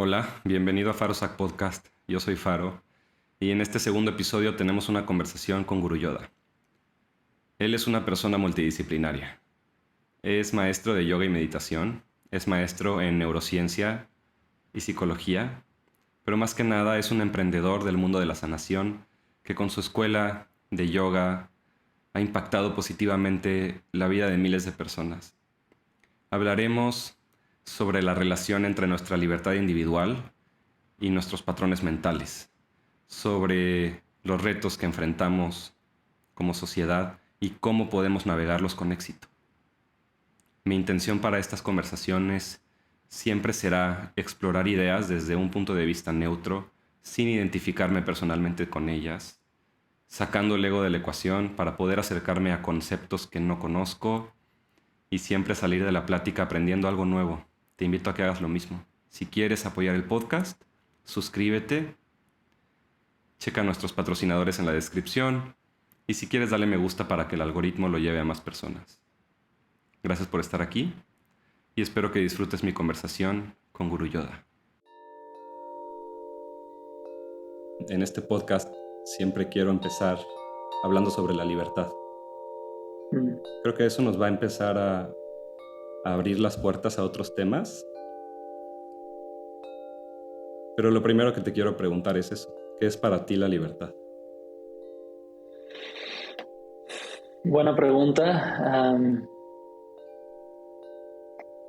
Hola, bienvenido a Farosac Podcast. Yo soy Faro y en este segundo episodio tenemos una conversación con Guru Yoda. Él es una persona multidisciplinaria. Es maestro de yoga y meditación, es maestro en neurociencia y psicología, pero más que nada es un emprendedor del mundo de la sanación que con su escuela de yoga ha impactado positivamente la vida de miles de personas. Hablaremos sobre la relación entre nuestra libertad individual y nuestros patrones mentales, sobre los retos que enfrentamos como sociedad y cómo podemos navegarlos con éxito. Mi intención para estas conversaciones siempre será explorar ideas desde un punto de vista neutro, sin identificarme personalmente con ellas, sacando el ego de la ecuación para poder acercarme a conceptos que no conozco y siempre salir de la plática aprendiendo algo nuevo. Te invito a que hagas lo mismo. Si quieres apoyar el podcast, suscríbete, checa nuestros patrocinadores en la descripción y si quieres dale me gusta para que el algoritmo lo lleve a más personas. Gracias por estar aquí y espero que disfrutes mi conversación con Guru Yoda. En este podcast siempre quiero empezar hablando sobre la libertad. Mm. Creo que eso nos va a empezar a abrir las puertas a otros temas. Pero lo primero que te quiero preguntar es eso. ¿Qué es para ti la libertad? Buena pregunta.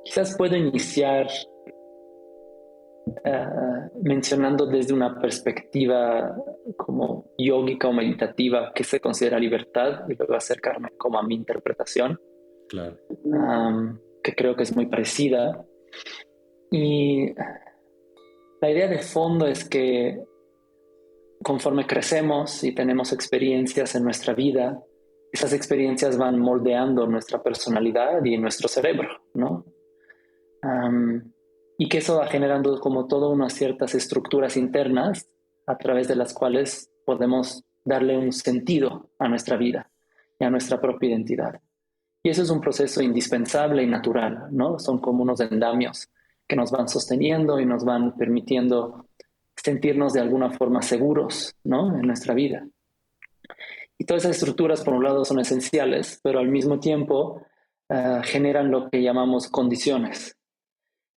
Quizás puedo iniciar mencionando desde una perspectiva como yógica o meditativa qué se considera libertad y luego acercarme como a mi interpretación, Claro. que creo que es muy parecida. Y la idea de fondo es que conforme crecemos y tenemos experiencias en nuestra vida, esas experiencias van moldeando nuestra personalidad y nuestro cerebro, ¿no? Y que eso va generando como todas unas ciertas estructuras internas a través de las cuales podemos darle un sentido a nuestra vida y a nuestra propia identidad. Y eso es un proceso indispensable y natural, ¿no? Son como unos andamios que nos van sosteniendo y nos van permitiendo sentirnos de alguna forma seguros, ¿no? En nuestra vida. Y todas esas estructuras, por un lado, son esenciales, pero al mismo tiempo generan lo que llamamos condiciones.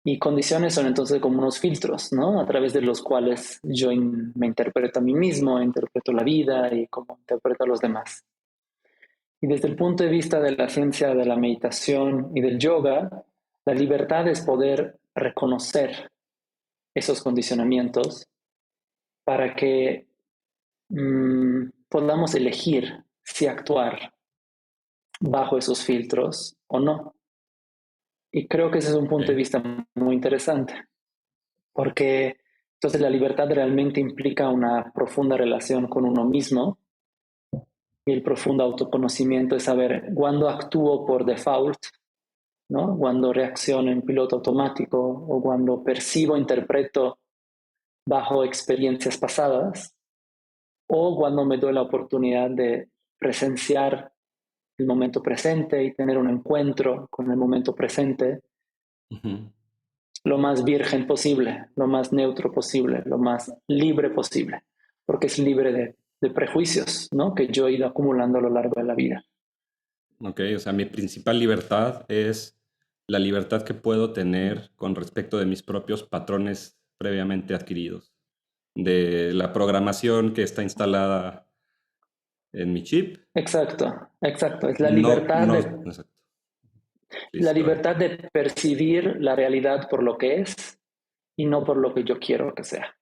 Y condiciones son entonces como unos filtros, ¿no? A través de los cuales yo me interpreto a mí mismo, interpreto la vida y cómo interpreto a los demás. Y desde el punto de vista de la ciencia de la meditación y del yoga, la libertad es poder reconocer esos condicionamientos para que podamos elegir si actuar bajo esos filtros o no. Y creo que ese es un punto de Okay. vista muy interesante, porque entonces la libertad realmente implica una profunda relación con uno mismo y el profundo autoconocimiento es saber cuándo actúo por default, ¿no? Cuando reacciono en piloto automático o cuando percibo, interpreto bajo experiencias pasadas o cuando me doy la oportunidad de presenciar el momento presente y tener un encuentro con el momento presente Ujú. lo más virgen posible, lo más neutro posible, lo más libre posible, porque es libre de prejuicios, ¿no? Que yo he ido acumulando a lo largo de la vida. Ok, o sea, mi principal libertad es la libertad que puedo tener con respecto de mis propios patrones previamente adquiridos, de la programación que está instalada en mi chip. Exacto, exacto. Es No, no, exacto. la Please, go ahead. libertad de percibir la realidad por lo que es y no por lo que yo quiero que sea.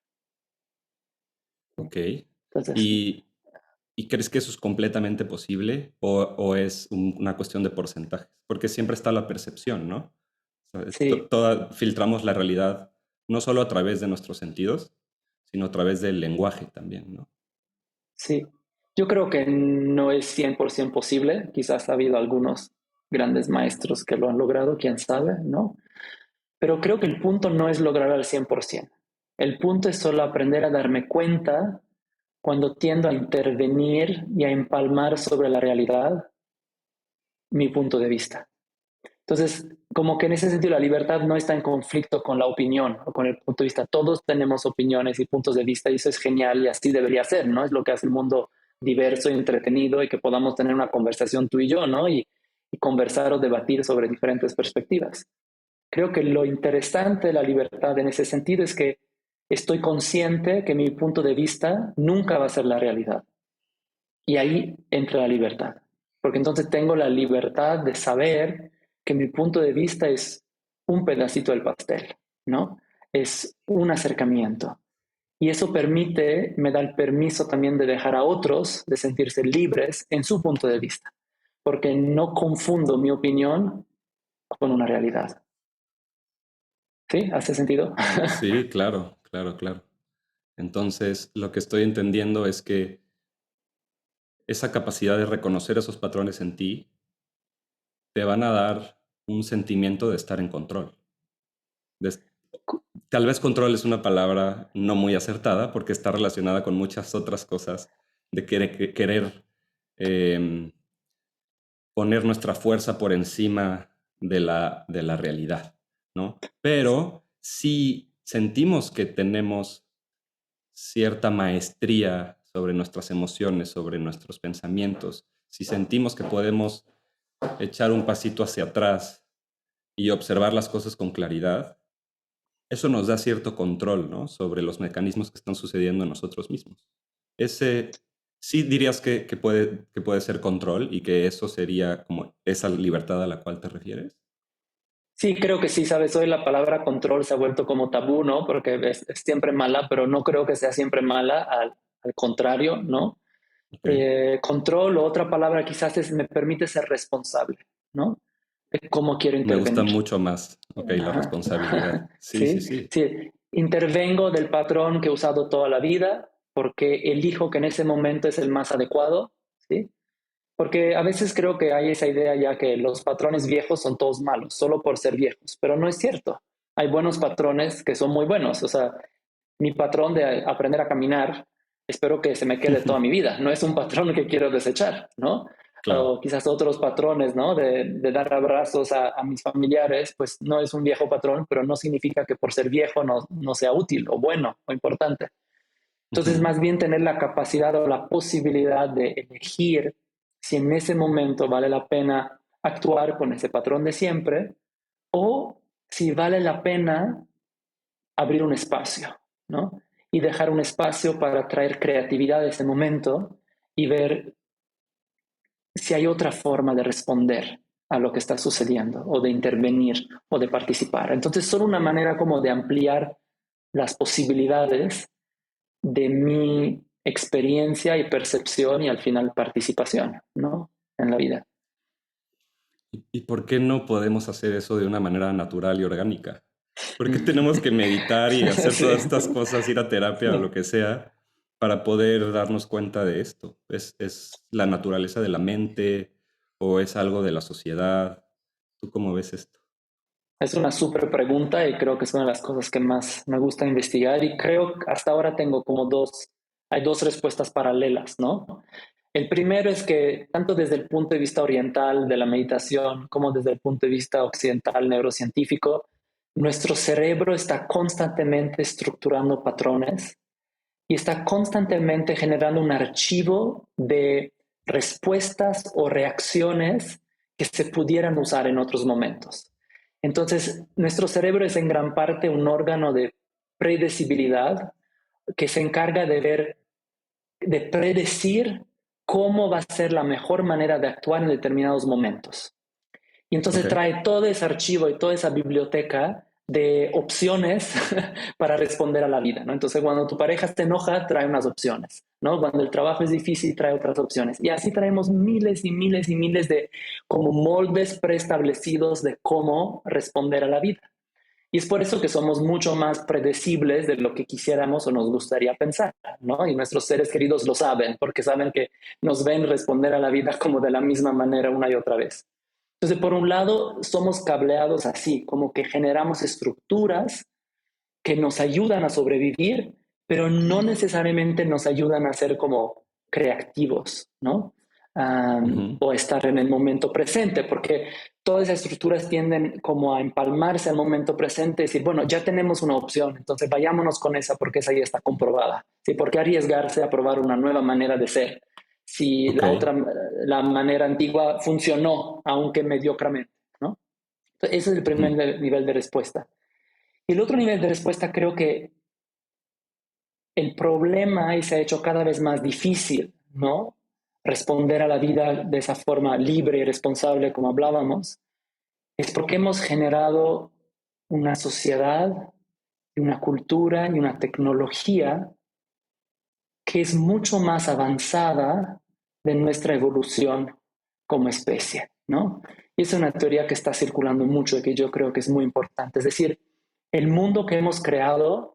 Ok. Entonces, ¿Y, y crees que eso es completamente posible o es una cuestión de porcentajes? Porque siempre está la percepción, ¿no? O sea, sí, filtramos la realidad no solo a través de nuestros sentidos, sino a través del lenguaje también, ¿no? sí. Yo creo que no es 100% posible. Quizás ha habido algunos grandes maestros que lo han logrado, quién sabe, ¿no? Pero creo que el punto no es lograr al 100%. El punto es solo aprender a darme cuenta cuando tiendo a intervenir y a empalmar sobre la realidad mi punto de vista. Entonces, como que en ese sentido la libertad no está en conflicto con la opinión o con el punto de vista. Todos tenemos opiniones y puntos de vista y eso es genial y así debería ser, ¿no? Es lo que hace el mundo diverso y entretenido y que podamos tener una conversación tú y yo, ¿no? Y conversar o debatir sobre diferentes perspectivas. Creo que lo interesante de la libertad en ese sentido es que estoy consciente que mi punto de vista nunca va a ser la realidad. Y ahí entra la libertad. Porque entonces tengo la libertad de saber que mi punto de vista es un pedacito del pastel, ¿no? Es un acercamiento. Y eso permite, me da el permiso también de dejar a otros de sentirse libres en su punto de vista. Porque no confundo mi opinión con una realidad. ¿Sí? ¿Hace sentido? Sí, claro, claro, claro. Entonces, lo que estoy entendiendo es que esa capacidad de reconocer esos patrones en ti te van a dar un sentimiento de estar en control. De- Tal vez control es una palabra no muy acertada porque está relacionada con muchas otras cosas de querer em, poner nuestra fuerza por encima de la realidad, ¿no? Pero si sentimos que tenemos cierta maestría sobre nuestras emociones, sobre nuestros pensamientos, si sentimos que podemos echar un pasito hacia atrás y observar las cosas con claridad, eso nos da cierto control, ¿no? Sobre los mecanismos que están sucediendo en nosotros mismos. Ese, sí dirías que puede ser control y que eso sería como esa libertad a la cual te refieres. Sí, creo que sí, sabes, hoy la palabra control se ha vuelto como tabú, ¿no? Porque es siempre mala, pero no creo que sea siempre mala, al contrario, ¿no? Ok. Control o otra palabra quizás es me permite ser responsable, ¿no? De cómo quiero Me gusta intervenir. mucho más, ok, la Ajá. responsabilidad. Sí, sí, Sí, sí. sí. Intervengo del patrón que he usado toda la vida porque elijo que en ese momento es el más adecuado, ¿sí? Porque a veces creo que hay esa idea ya que los patrones viejos son todos malos, solo por ser viejos, pero no es cierto. Hay buenos patrones que son muy buenos. O sea, mi patrón de aprender a caminar, espero que se me quede toda mi vida. No es un patrón que quiero desechar, ¿no? Claro. O quizás otros patrones, ¿no? De dar abrazos a mis familiares, pues no es un viejo patrón, pero no significa que por ser viejo no sea útil o bueno o importante. Entonces, Ujú. más bien tener la capacidad o la posibilidad de elegir si en ese momento vale la pena actuar con ese patrón de siempre o si vale la pena abrir un espacio, ¿no? Y dejar un espacio para traer creatividad a ese momento y ver si hay otra forma de responder a lo que está sucediendo o de intervenir o de participar. Entonces, solo una manera como de ampliar las posibilidades de mi experiencia y percepción y al final participación, ¿no? En la vida. Y por qué no podemos hacer eso de una manera natural y orgánica? ¿Por qué tenemos que meditar y hacer Sí, todas estas cosas, ir a terapia o lo sí. que sea, para poder darnos cuenta de esto? Es la naturaleza de la mente o es algo de la sociedad? ¿Tú cómo ves esto? Es una súper pregunta y creo que es una de las cosas que más me gusta investigar y creo que hasta ahora tengo como hay dos respuestas paralelas, ¿no? El primero es que tanto desde el punto de vista oriental de la meditación como desde el punto de vista occidental neurocientífico, nuestro cerebro está constantemente estructurando patrones y está constantemente generando un archivo de respuestas o reacciones que se pudieran usar en otros momentos. Entonces, nuestro cerebro es en gran parte un órgano de predecibilidad que se encarga de ver, de predecir cómo va a ser la mejor manera de actuar en determinados momentos. Y Ok. entonces trae todo ese archivo y toda esa biblioteca de opciones para responder a la vida, ¿no? Entonces, cuando tu pareja se enoja, trae unas opciones, ¿no? Cuando el trabajo es difícil, trae otras opciones. Y así traemos miles y miles y miles de como moldes preestablecidos de cómo responder a la vida. Y es por eso que somos mucho más predecibles de lo que quisiéramos o nos gustaría pensar, ¿no? Y nuestros seres queridos lo saben, porque saben que nos ven responder a la vida como de la misma manera una y otra vez. Entonces, por un lado, somos cableados así, como que generamos estructuras que nos ayudan a sobrevivir, pero no necesariamente nos ayudan a ser como creativos, ¿no? Ujú. o estar en el momento presente, porque todas esas estructuras tienden como a empalmarse al momento presente y decir, bueno, ya tenemos una opción, entonces vayámonos con esa porque esa ya está comprobada. ¿Sí? ¿Por qué arriesgarse a probar una nueva manera de ser si Ok. la manera antigua funcionó, aunque mediocremente, ¿no? Entonces, ese es el Ujú. primer nivel de respuesta. Y el otro nivel de respuesta creo que el problema y se ha hecho cada vez más difícil, ¿no? Responder a la vida de esa forma libre y responsable como hablábamos, es porque hemos generado una sociedad, una cultura y una tecnología que es mucho más avanzada de nuestra evolución como especie, ¿no? Y es una teoría que está circulando mucho y que yo creo que es muy importante. Es decir, el mundo que hemos creado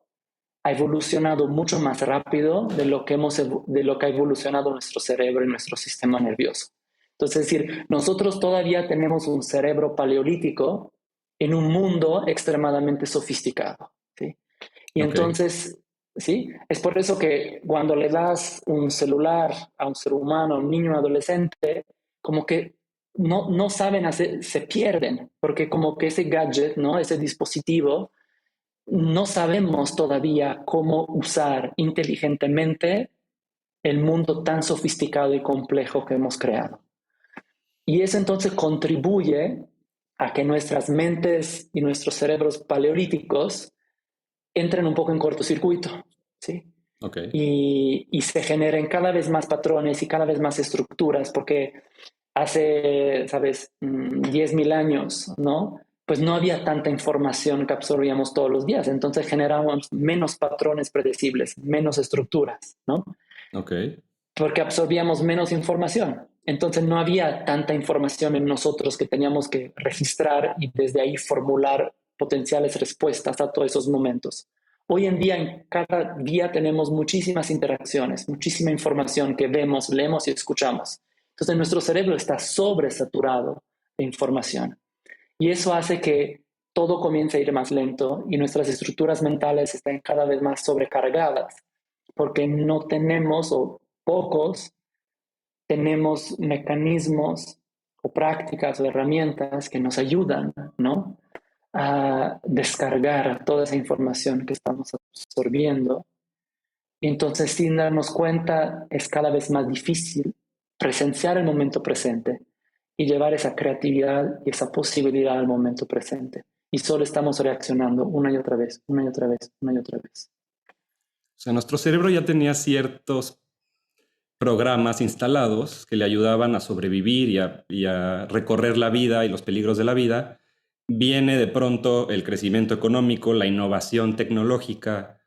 ha evolucionado mucho más rápido de lo que ha evolucionado nuestro cerebro y nuestro sistema nervioso. Entonces, es decir, nosotros todavía tenemos un cerebro paleolítico en un mundo extremadamente sofisticado, ¿sí? Y Ok. entonces, ¿sí? Es por eso que cuando le das un celular a un ser humano, a un niño, a un adolescente, como que no saben hacer, se pierden, porque como que ese gadget, ¿no? Ese dispositivo, no sabemos todavía cómo usar inteligentemente el mundo tan sofisticado y complejo que hemos creado. Y eso entonces contribuye a que nuestras mentes y nuestros cerebros paleolíticos entren un poco en cortocircuito, ¿sí? Ok. Y se generen cada vez más patrones y cada vez más estructuras, porque hace, ¿sabes?, 10.000 años, ¿no? Pues no había tanta información que absorbíamos todos los días, entonces generábamos menos patrones predecibles, menos estructuras, ¿no? Ok. Porque absorbíamos menos información. Entonces no había tanta información en nosotros que teníamos que registrar y desde ahí formular potenciales respuestas a todos esos momentos. Hoy en día, en cada día tenemos muchísimas interacciones, muchísima información que vemos, leemos y escuchamos. Entonces nuestro cerebro está sobresaturado de información y eso hace que todo comience a ir más lento y nuestras estructuras mentales estén cada vez más sobrecargadas porque no tenemos o pocos tenemos mecanismos o prácticas o herramientas que nos ayudan, ¿no?, a descargar toda esa información que estamos absorbiendo. Y entonces, sin darnos cuenta, es cada vez más difícil presenciar el momento presente y llevar esa creatividad y esa posibilidad al momento presente. Y solo estamos reaccionando una y otra vez, una y otra vez, una y otra vez. O sea, nuestro cerebro ya tenía ciertos programas instalados que le ayudaban a sobrevivir y a recorrer la vida y los peligros de la vida. Viene de pronto el crecimiento económico, la innovación tecnológica,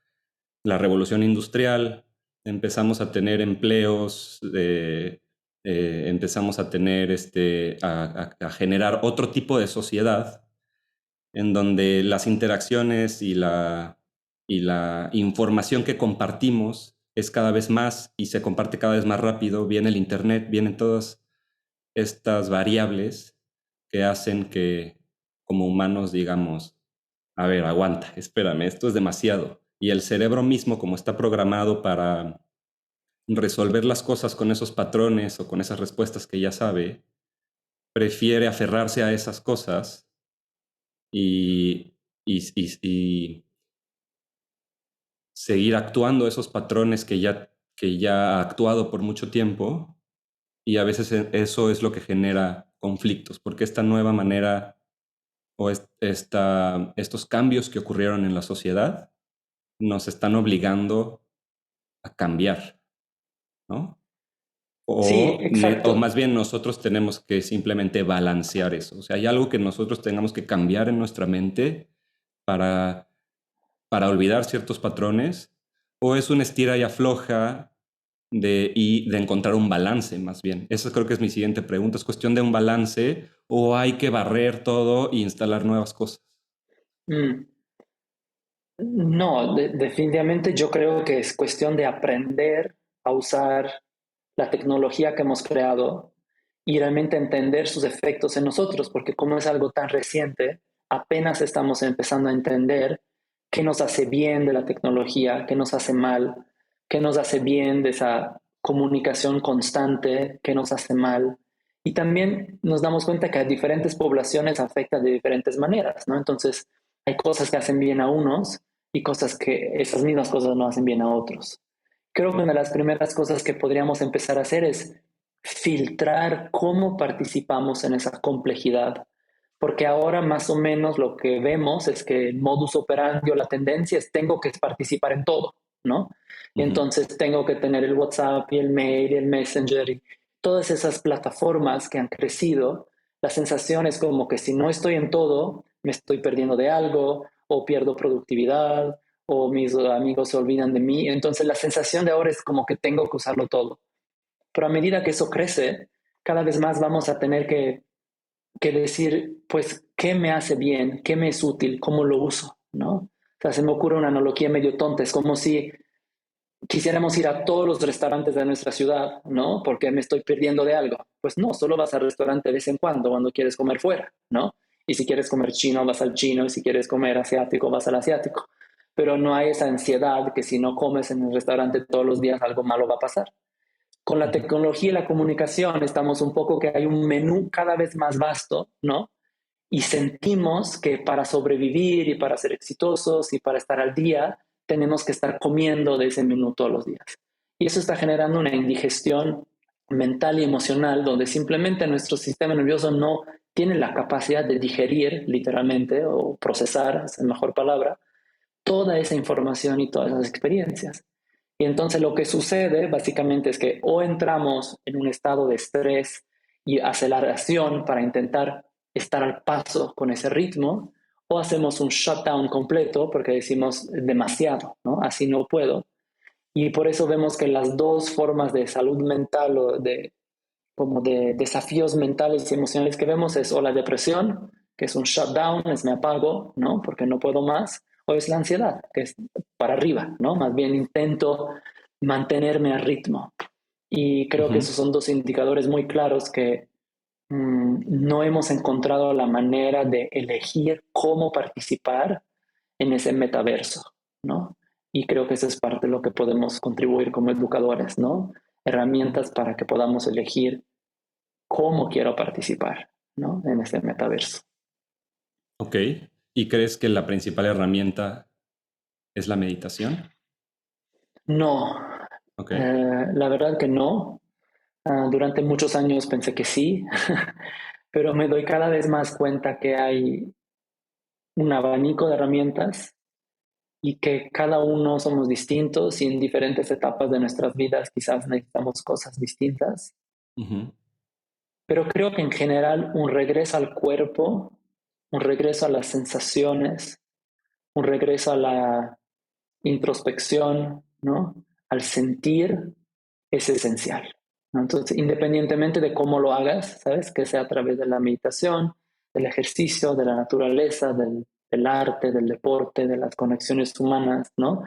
la revolución industrial, empezamos a tener empleos, empezamos a tener a generar otro tipo de sociedad en donde las interacciones y la información que compartimos es cada vez más y se comparte cada vez más rápido. Viene el Internet, vienen todas estas variables que hacen que como humanos digamos, a ver, aguanta, espérame, esto es demasiado. Y el cerebro mismo, como está programado para resolver las cosas con esos patrones o con esas respuestas que ya sabe, prefiere aferrarse a esas cosas y, y seguir actuando esos patrones que ya ha actuado por mucho tiempo, y a veces eso es lo que genera conflictos, porque esta nueva manera o estos cambios que ocurrieron en la sociedad nos están obligando a cambiar, ¿no? Sí, O exacto. más bien nosotros tenemos que simplemente balancear eso. O sea, hay algo que nosotros tengamos que cambiar en nuestra mente para, para olvidar ciertos patrones, o es una estira y afloja de encontrar un balance, más bien. Esa creo que es mi siguiente pregunta. ¿Es cuestión de un balance o hay que barrer todo e instalar nuevas cosas? Mm. No, definitivamente yo creo que es cuestión de aprender a usar la tecnología que hemos creado y realmente entender sus efectos en nosotros, porque como es algo tan reciente, apenas estamos empezando a entender qué nos hace bien de la tecnología, qué nos hace mal, qué nos hace bien de esa comunicación constante que nos hace mal. Y también nos damos cuenta que a diferentes poblaciones afecta de diferentes maneras, ¿no? Entonces, hay cosas que hacen bien a unos y cosas que esas mismas cosas no hacen bien a otros. Creo que una de las primeras cosas que podríamos empezar a hacer es filtrar cómo participamos en esa complejidad, porque ahora más o menos lo que vemos es que el modus operandi o la tendencia es tengo que participar en todo, ¿no? Y Ujú. entonces tengo que tener el WhatsApp y el mail y el Messenger y todas esas plataformas que han crecido. La sensación es como que si no estoy en todo, me estoy perdiendo de algo o pierdo productividad o mis amigos se olvidan de mí. Entonces la sensación de ahora es como que tengo que usarlo todo. Pero a medida que eso crece, cada vez más vamos a tener que decir, pues, ¿qué me hace bien? ¿Qué me es útil? ¿Cómo lo uso? ¿No? O sea, se me ocurre una analogía medio tonta. Es como si quisiéramos ir a todos los restaurantes de nuestra ciudad, ¿no? Porque me estoy perdiendo de algo. Pues no, solo vas al restaurante de vez en cuando quieres comer fuera, ¿no? Y si quieres comer chino, vas al chino, y si quieres comer asiático, vas al asiático. Pero no hay esa ansiedad que si no comes en el restaurante todos los días, algo malo va a pasar. Con la Ujú. tecnología y la comunicación estamos un poco que hay un menú cada vez más vasto, ¿no? Y sentimos que para sobrevivir y para ser exitosos y para estar al día, tenemos que estar comiendo de ese menú todos los días. Y eso está generando una indigestión mental y emocional donde simplemente nuestro sistema nervioso no tiene la capacidad de digerir literalmente o procesar, es la mejor palabra, toda esa información y todas esas experiencias. Y entonces lo que sucede básicamente es que o entramos en un estado de estrés y aceleración para intentar estar al paso con ese ritmo, o hacemos un shutdown completo porque decimos demasiado, ¿no? Así no puedo. Y por eso vemos que las dos formas de salud mental o de como de desafíos mentales y emocionales que vemos es o la depresión, que es un shutdown, es me apago, ¿no? Porque no puedo más, o es la ansiedad, que es para arriba, ¿no? Más bien intento mantenerme a ritmo. Y creo que Ujú. esos son dos indicadores muy claros que no hemos encontrado la manera de elegir cómo participar en ese metaverso, ¿no? Y creo que eso es parte de lo que podemos contribuir como educadores, ¿no? Herramientas para que podamos elegir cómo quiero participar, ¿no? En este metaverso. Ok. ¿Y crees que la principal herramienta es la meditación? No, Ok. la verdad que no. Durante muchos años pensé que sí, pero me doy cada vez más cuenta que hay un abanico de herramientas y que cada uno somos distintos y en diferentes etapas de nuestras vidas quizás necesitamos cosas distintas. Ujú. Pero creo que en general un regreso al cuerpo, un regreso a las sensaciones, un regreso a la introspección, ¿no? Al sentir es esencial, ¿no? Entonces, independientemente de cómo lo hagas, ¿sabes? Que sea a través de la meditación, del ejercicio, de la naturaleza, del arte, del deporte, de las conexiones humanas, ¿no?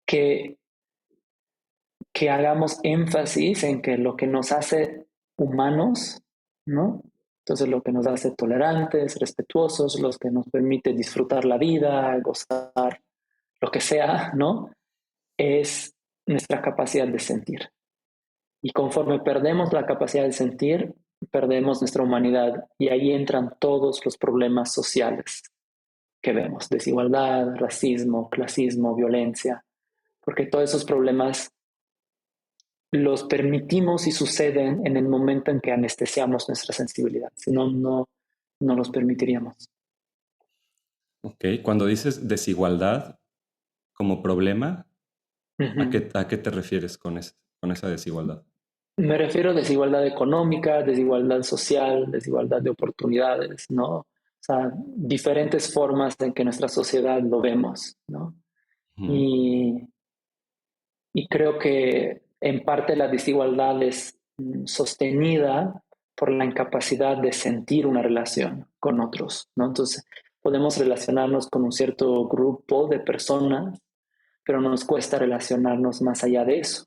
Que, que hagamos énfasis en que lo que nos hace humanos, ¿no? Entonces, lo que nos hace tolerantes, respetuosos, los que nos permite disfrutar la vida, gozar, lo que sea, ¿no? Es nuestra capacidad de sentir. Y conforme perdemos la capacidad de sentir, perdemos nuestra humanidad y ahí entran todos los problemas sociales que vemos, desigualdad, racismo, clasismo, violencia, porque todos esos problemas los permitimos y suceden en el momento en que anestesiamos nuestra sensibilidad, si no, no los permitiríamos. Ok. Cuando dices desigualdad como problema, Uh-huh. a qué te refieres con esa desigualdad? Me refiero a desigualdad económica, desigualdad social, desigualdad de oportunidades, ¿no? O sea, diferentes formas en que nuestra sociedad lo vemos, ¿no? Ujú. Y, y creo que en parte la desigualdad es sostenida por la incapacidad de sentir una relación con otros, ¿no? Entonces, podemos relacionarnos con un cierto grupo de personas, pero nos cuesta relacionarnos más allá de eso.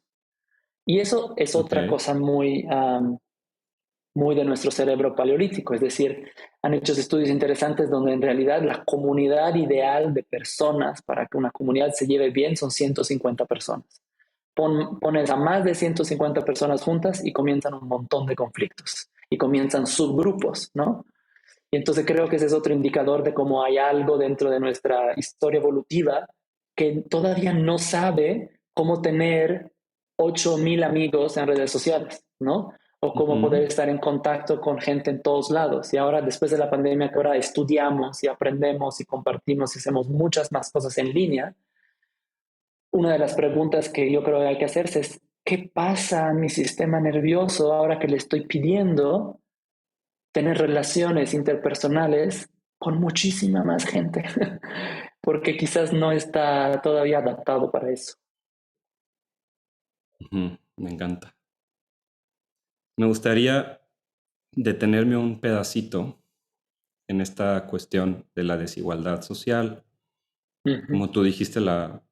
Y eso es Ok. otra cosa muy de nuestro cerebro paleolítico, es decir, han hecho estudios interesantes donde en realidad la comunidad ideal de personas para que una comunidad se lleve bien son 150 personas. pones a más de 150 personas juntas y comienzan un montón de conflictos y comienzan subgrupos, ¿no? Y entonces creo que ese es otro indicador de cómo hay algo dentro de nuestra historia evolutiva que todavía no sabe cómo tener 8,000 amigos en redes sociales, ¿no? O cómo poder Ujú. estar en contacto con gente en todos lados. Y ahora, después de la pandemia, que ahora estudiamos y aprendemos y compartimos y hacemos muchas más cosas en línea, una de las preguntas que yo creo que hay que hacerse es, ¿qué pasa a mi sistema nervioso ahora que le estoy pidiendo tener relaciones interpersonales con muchísima más gente? Porque quizás no está todavía adaptado para eso. Ujú, me encanta. Me gustaría detenerme un pedacito en esta cuestión de la desigualdad social. Ujú. Como tú dijiste, la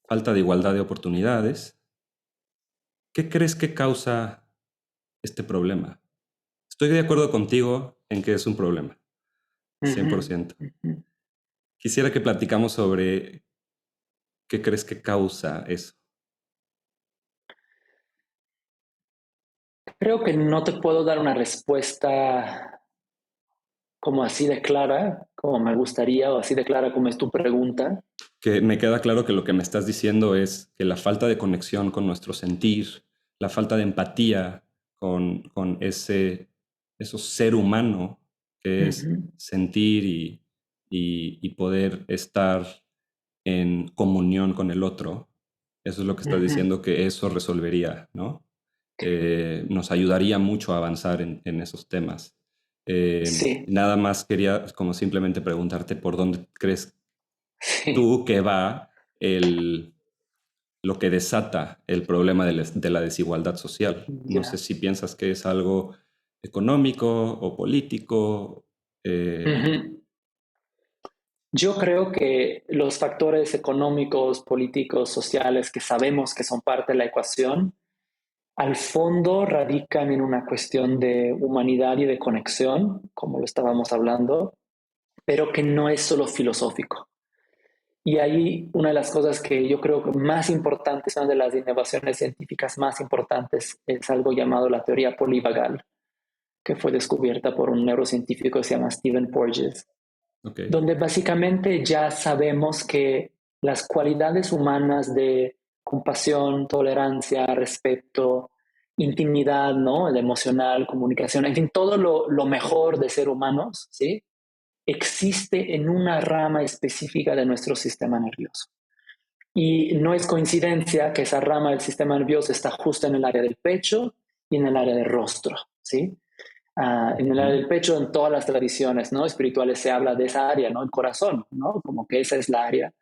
falta de igualdad de oportunidades. ¿Qué crees que causa este problema? Estoy de acuerdo contigo en que es un problema, Ujú. 100%. Ujú. Quisiera que platicamos sobre qué crees que causa eso. Creo que no te puedo dar una respuesta como así de clara, como me gustaría, o así de clara como es tu pregunta. Que me queda claro que lo que me estás diciendo es que la falta de conexión con nuestro sentir, la falta de empatía con eso ser humano que es Ujú. sentir y poder estar en comunión con el otro, eso es lo que estás Ujú. diciendo que eso resolvería, ¿no? Nos ayudaría mucho a avanzar en esos temas. Sí, Nada más quería como simplemente preguntarte por dónde crees sí, tú que va el, lo que desata el problema de la desigualdad social. No sé ya. si piensas que es algo económico o político. eh, Ujú. Yo creo que los factores económicos, políticos, sociales que sabemos que son parte de la ecuación, al fondo radican en una cuestión de humanidad y de conexión, como lo estábamos hablando, pero que no es solo filosófico. Y ahí una de las cosas que yo creo que más importantes, una de las innovaciones científicas más importantes, es algo llamado la teoría polivagal, que fue descubierta por un neurocientífico que se llama Stephen Porges, ok. donde básicamente ya sabemos que las cualidades humanas de compasión, tolerancia, respeto, intimidad, ¿no? El emocional, comunicación, en fin, todo lo mejor de ser humanos, ¿sí? Existe en una rama específica de nuestro sistema nervioso. Y no es coincidencia que esa rama del sistema nervioso está justo en el área del pecho y en el área del rostro, ¿sí? En el área Ujú. del pecho, en todas las tradiciones, ¿no? Espirituales se habla de esa área, ¿no? El corazón, ¿no? Como que esa es la área.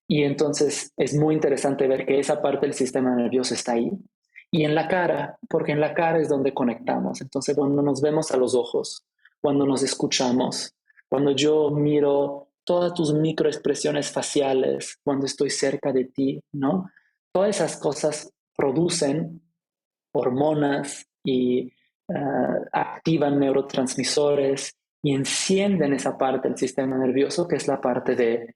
Y entonces es muy interesante ver que esa parte del sistema nervioso está ahí. Y en la cara, porque en la cara es donde conectamos. Entonces, cuando nos vemos a los ojos, cuando nos escuchamos, cuando yo miro todas tus microexpresiones faciales, cuando estoy cerca de ti, ¿no? Todas esas cosas producen hormonas y activan neurotransmisores y encienden esa parte del sistema nervioso que es la parte de,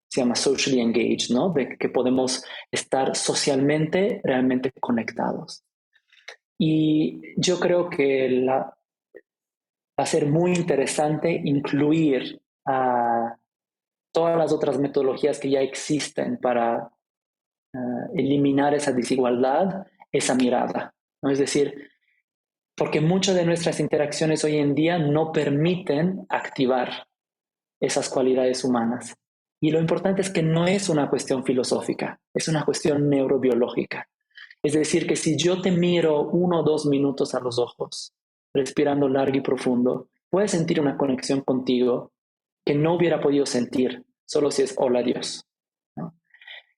se llama socially engaged, ¿no? De que podemos estar socialmente realmente conectados. Y yo creo que va a ser muy interesante incluir a todas las otras metodologías que ya existen para eliminar esa desigualdad, esa mirada, ¿no? Es decir, porque muchas de nuestras interacciones hoy en día no permiten activar esas cualidades humanas. Y lo importante es que no es una cuestión filosófica, es una cuestión neurobiológica. Es decir, que si yo te miro 1 o 2 minutos a los ojos, respirando largo y profundo, puedes sentir una conexión contigo que no hubiera podido sentir solo si es hola Dios, ¿no?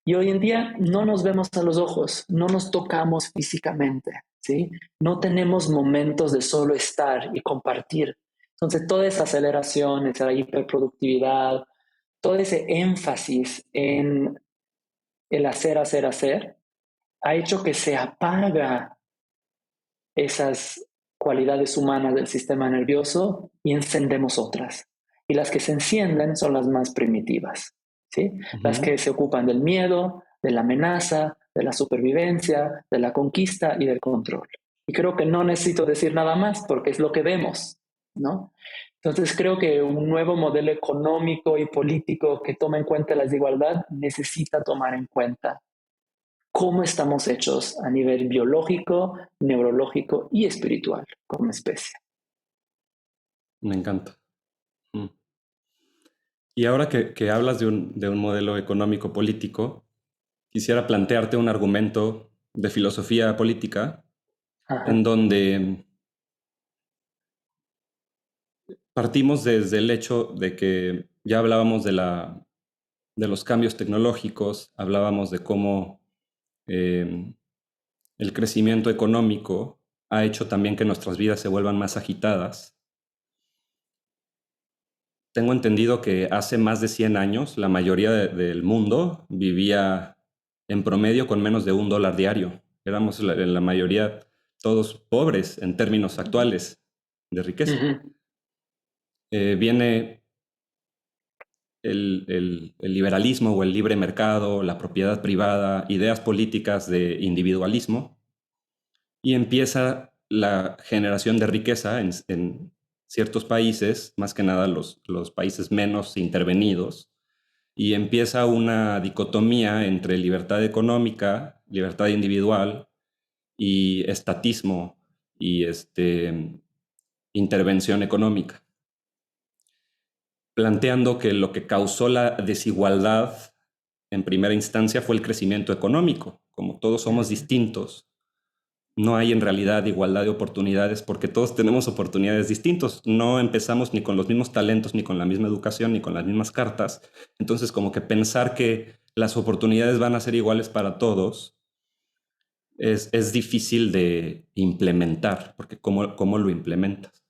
Y hoy en día no nos vemos a los ojos, no nos tocamos físicamente, ¿sí? No tenemos momentos de solo estar y compartir. Entonces, toda esa aceleración, esa hiperproductividad, todo ese énfasis en el hacer, hacer, hacer, ha hecho que se apaga esas cualidades humanas del sistema nervioso y encendemos otras. Y las que se encienden son las más primitivas, ¿sí? Las que se ocupan del miedo, de la amenaza, de la supervivencia, de la conquista y del control. Y creo que no necesito decir nada más porque es lo que vemos, ¿no? Entonces creo que un nuevo modelo económico y político que tome en cuenta la desigualdad necesita tomar en cuenta cómo estamos hechos a nivel biológico, neurológico y espiritual como especie. Me encanta. Mm. Y ahora que hablas de un modelo económico político, quisiera plantearte un argumento de filosofía política en Ajá. donde partimos desde el hecho de que ya hablábamos de los cambios tecnológicos, hablábamos de cómo eh, el crecimiento económico ha hecho también que nuestras vidas se vuelvan más agitadas. Tengo entendido que hace más de 100 años la mayoría del mundo vivía en promedio con menos de $1 diario. Éramos en la mayoría todos pobres en términos actuales de riqueza. Uh-huh. Viene el liberalismo o el libre mercado, la propiedad privada, ideas políticas de individualismo, y empieza la generación de riqueza en ciertos países, más que nada los países menos intervenidos, y empieza una dicotomía entre libertad económica, libertad individual y estatismo y intervención económica, planteando que lo que causó la desigualdad en primera instancia fue el crecimiento económico. Como todos somos Uh-huh. distintos, no hay en realidad igualdad de oportunidades porque todos tenemos oportunidades distintos. No empezamos ni con los mismos talentos, ni con la misma educación, ni con las mismas cartas. Entonces, como que pensar que las oportunidades van a ser iguales para todos es difícil de implementar, porque ¿cómo lo implementas?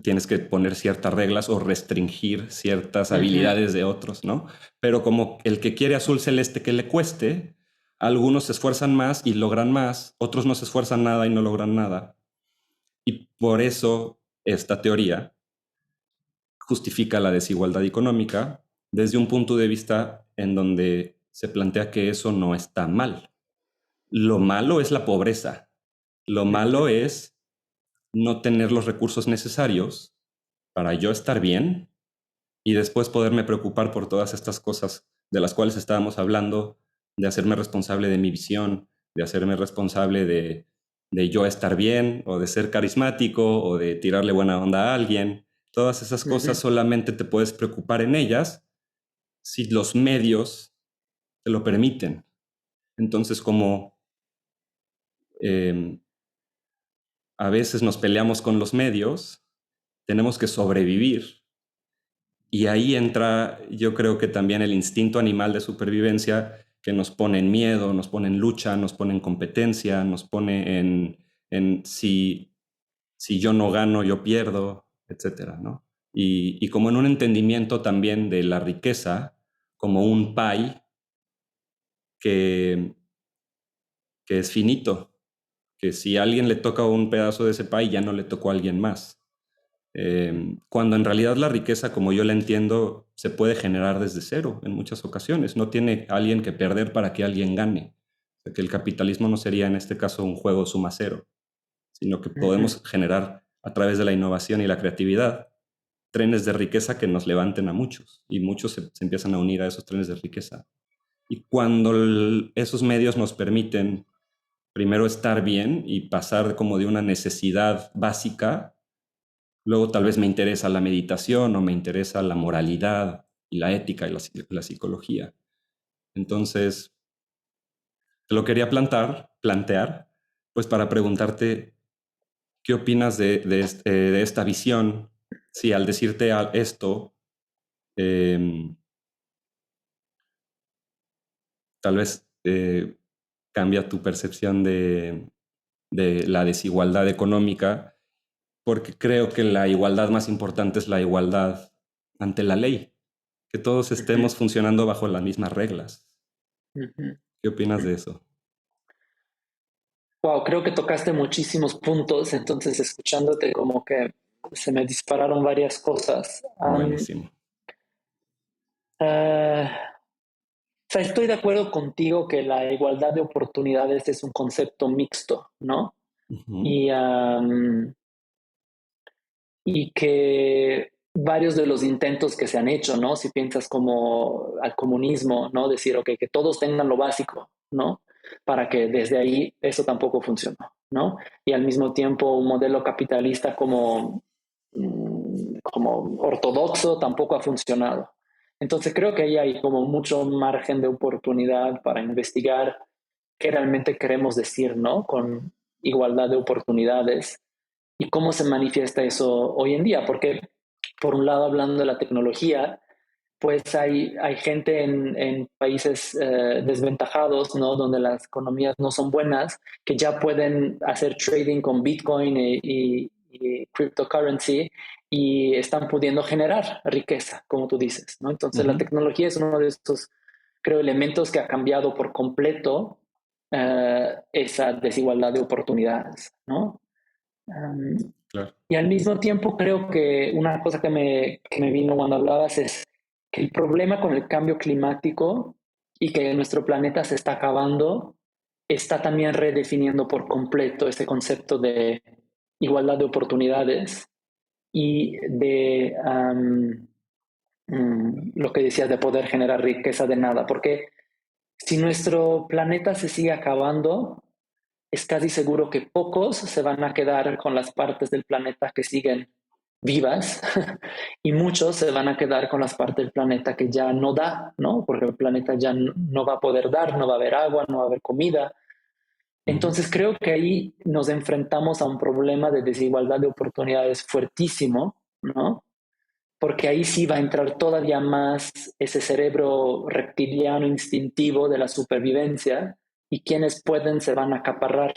Tienes que poner ciertas reglas o restringir ciertas Uh-huh. habilidades de otros, ¿no? Pero como el que quiere azul celeste que le cueste, algunos se esfuerzan más y logran más, otros no se esfuerzan nada y no logran nada. Y por eso esta teoría justifica la desigualdad económica desde un punto de vista en donde se plantea que eso no está mal. Lo malo es la pobreza. Lo malo Uh-huh. es no tener los recursos necesarios para yo estar bien y después poderme preocupar por todas estas cosas de las cuales estábamos hablando, de hacerme responsable de mi visión, de hacerme responsable de yo estar bien o de ser carismático o de tirarle buena onda a alguien. Todas esas cosas Uh-huh. solamente te puedes preocupar en ellas si los medios te lo permiten. Entonces, como eh, a veces nos peleamos con los medios, tenemos que sobrevivir. Y ahí entra, yo creo que también el instinto animal de supervivencia que nos pone en miedo, nos pone en lucha, nos pone en competencia, nos pone en si yo no gano, yo pierdo, etcétera, ¿no? Y como en un entendimiento también de la riqueza como un pie que, que es finito, que si a alguien le toca un pedazo de ese pie ya no le tocó a alguien más. Cuando en realidad la riqueza, como yo la entiendo, se puede generar desde cero en muchas ocasiones. No tiene alguien que perder para que alguien gane. O sea, que el capitalismo no sería en este caso un juego suma cero, sino que Uh-huh. podemos generar a través de la innovación y la creatividad trenes de riqueza que nos levanten a muchos y muchos se empiezan a unir a esos trenes de riqueza. Y cuando esos medios nos permiten primero estar bien y pasar como de una necesidad básica. Luego tal vez me interesa la meditación o me interesa la moralidad y la ética y la psicología. Entonces, te lo quería plantear, pues para preguntarte qué opinas de esta visión. Si al decirte esto, eh, tal vez cambia tu percepción de la desigualdad económica, porque creo que la igualdad más importante es la igualdad ante la ley, que todos Uh-huh. estemos funcionando bajo las mismas reglas. Uh-huh. ¿Qué opinas de eso? Wow, creo que tocaste muchísimos puntos, entonces escuchándote como que se me dispararon varias cosas. Buenísimo. sea, estoy de acuerdo contigo que la igualdad de oportunidades es un concepto mixto, ¿no? Ujú. Y, y que varios de los intentos que se han hecho, ¿no? Si piensas como al comunismo, ¿no? Decir, ok, que todos tengan lo básico, ¿no? Para que desde ahí eso tampoco funcionó, ¿no? Y al mismo tiempo un modelo capitalista como ortodoxo tampoco ha funcionado. Entonces creo que ahí hay como mucho margen de oportunidad para investigar qué realmente queremos decir, ¿no? Con igualdad de oportunidades y cómo se manifiesta eso hoy en día, porque por un lado, hablando de la tecnología, pues hay gente en países desventajados, ¿no? Donde las economías no son buenas, que ya pueden hacer trading con Bitcoin y cryptocurrency y están pudiendo generar riqueza, como tú dices, ¿no? Entonces la Ujú. tecnología es uno de estos, creo, elementos que ha cambiado por completo esa desigualdad de oportunidades, ¿no? Um, Claro. y al mismo tiempo creo que una cosa que me vino cuando hablabas es que el problema con el cambio climático y que nuestro planeta se está acabando está también redefiniendo por completo ese concepto de igualdad de oportunidades y de lo que decías de poder generar riqueza de nada. Porque si nuestro planeta se sigue acabando, es casi seguro que pocos se van a quedar con las partes del planeta que siguen vivas y muchos se van a quedar con las partes del planeta que ya no da, ¿no? Porque el planeta ya no va a poder dar, no va a haber agua, no va a haber comida. Ujú. Entonces creo que ahí nos enfrentamos a un problema de desigualdad de oportunidades fuertísimo, ¿no? Porque ahí sí va a entrar todavía más ese cerebro reptiliano instintivo de la supervivencia y quienes pueden se van a acaparar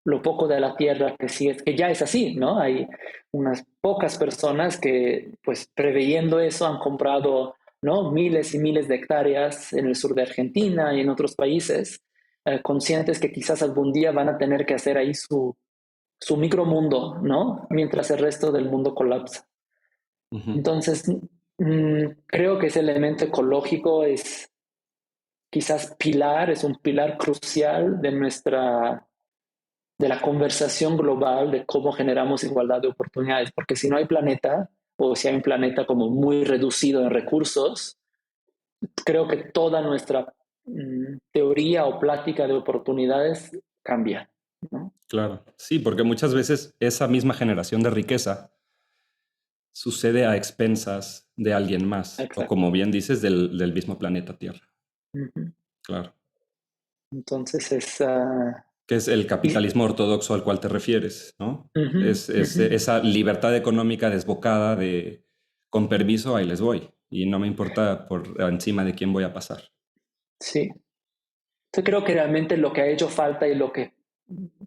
lo poco de la tierra que sí es que ya es así, ¿no? Hay unas pocas personas que, pues, preveyendo eso, han comprado, ¿no? Miles y miles de hectáreas en el sur de Argentina y en otros países, conscientes que quizás algún día van a tener que hacer ahí su micromundo, ¿no? Mientras el resto del mundo colapsa. Ujú. Entonces, creo que ese elemento ecológico es quizás pilar, es un pilar crucial de la conversación global de cómo generamos igualdad de oportunidades, porque si no hay planeta, o si hay un planeta como muy reducido en recursos, creo que toda nuestra teoría o plática de oportunidades cambia, ¿no? Claro. Sí, porque muchas veces esa misma generación de riqueza sucede a expensas de alguien más, o Exacto. como bien dices, del mismo planeta Tierra. Ujú. Claro. Entonces es... Que es el y- capitalismo ortodoxo al cual te refieres, ¿no? ujú, Es ujú. esa libertad económica desbocada de, con permiso, ahí les voy. Y no me importa por encima de quién voy a pasar. Sí. Yo creo que realmente lo que ha hecho falta y lo que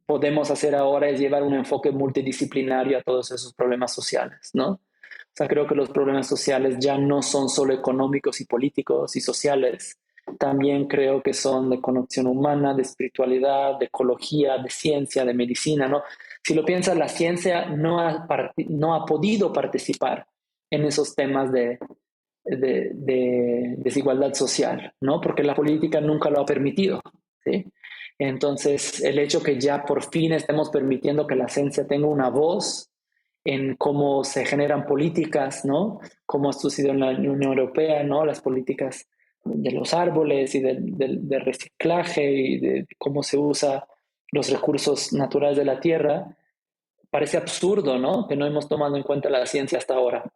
podemos hacer ahora es llevar un enfoque multidisciplinario a todos esos problemas sociales, ¿no? O sea, creo que los problemas sociales ya no son solo económicos y políticos y sociales, también creo que son de conexión humana, de espiritualidad, de ecología, de ciencia, de medicina, ¿no? Si lo piensas, la ciencia no ha podido participar en esos temas de desigualdad social, ¿no? Porque la política nunca lo ha permitido, ¿sí? Entonces, el hecho que ya por fin estemos permitiendo que la ciencia tenga una voz en cómo se generan políticas, ¿no? Como ha sucedido en la Unión Europea, ¿no? Las políticas de los árboles y de reciclaje y de cómo se usa los recursos naturales de la tierra, parece absurdo, ¿no? Que no hemos tomado en cuenta la ciencia hasta ahora.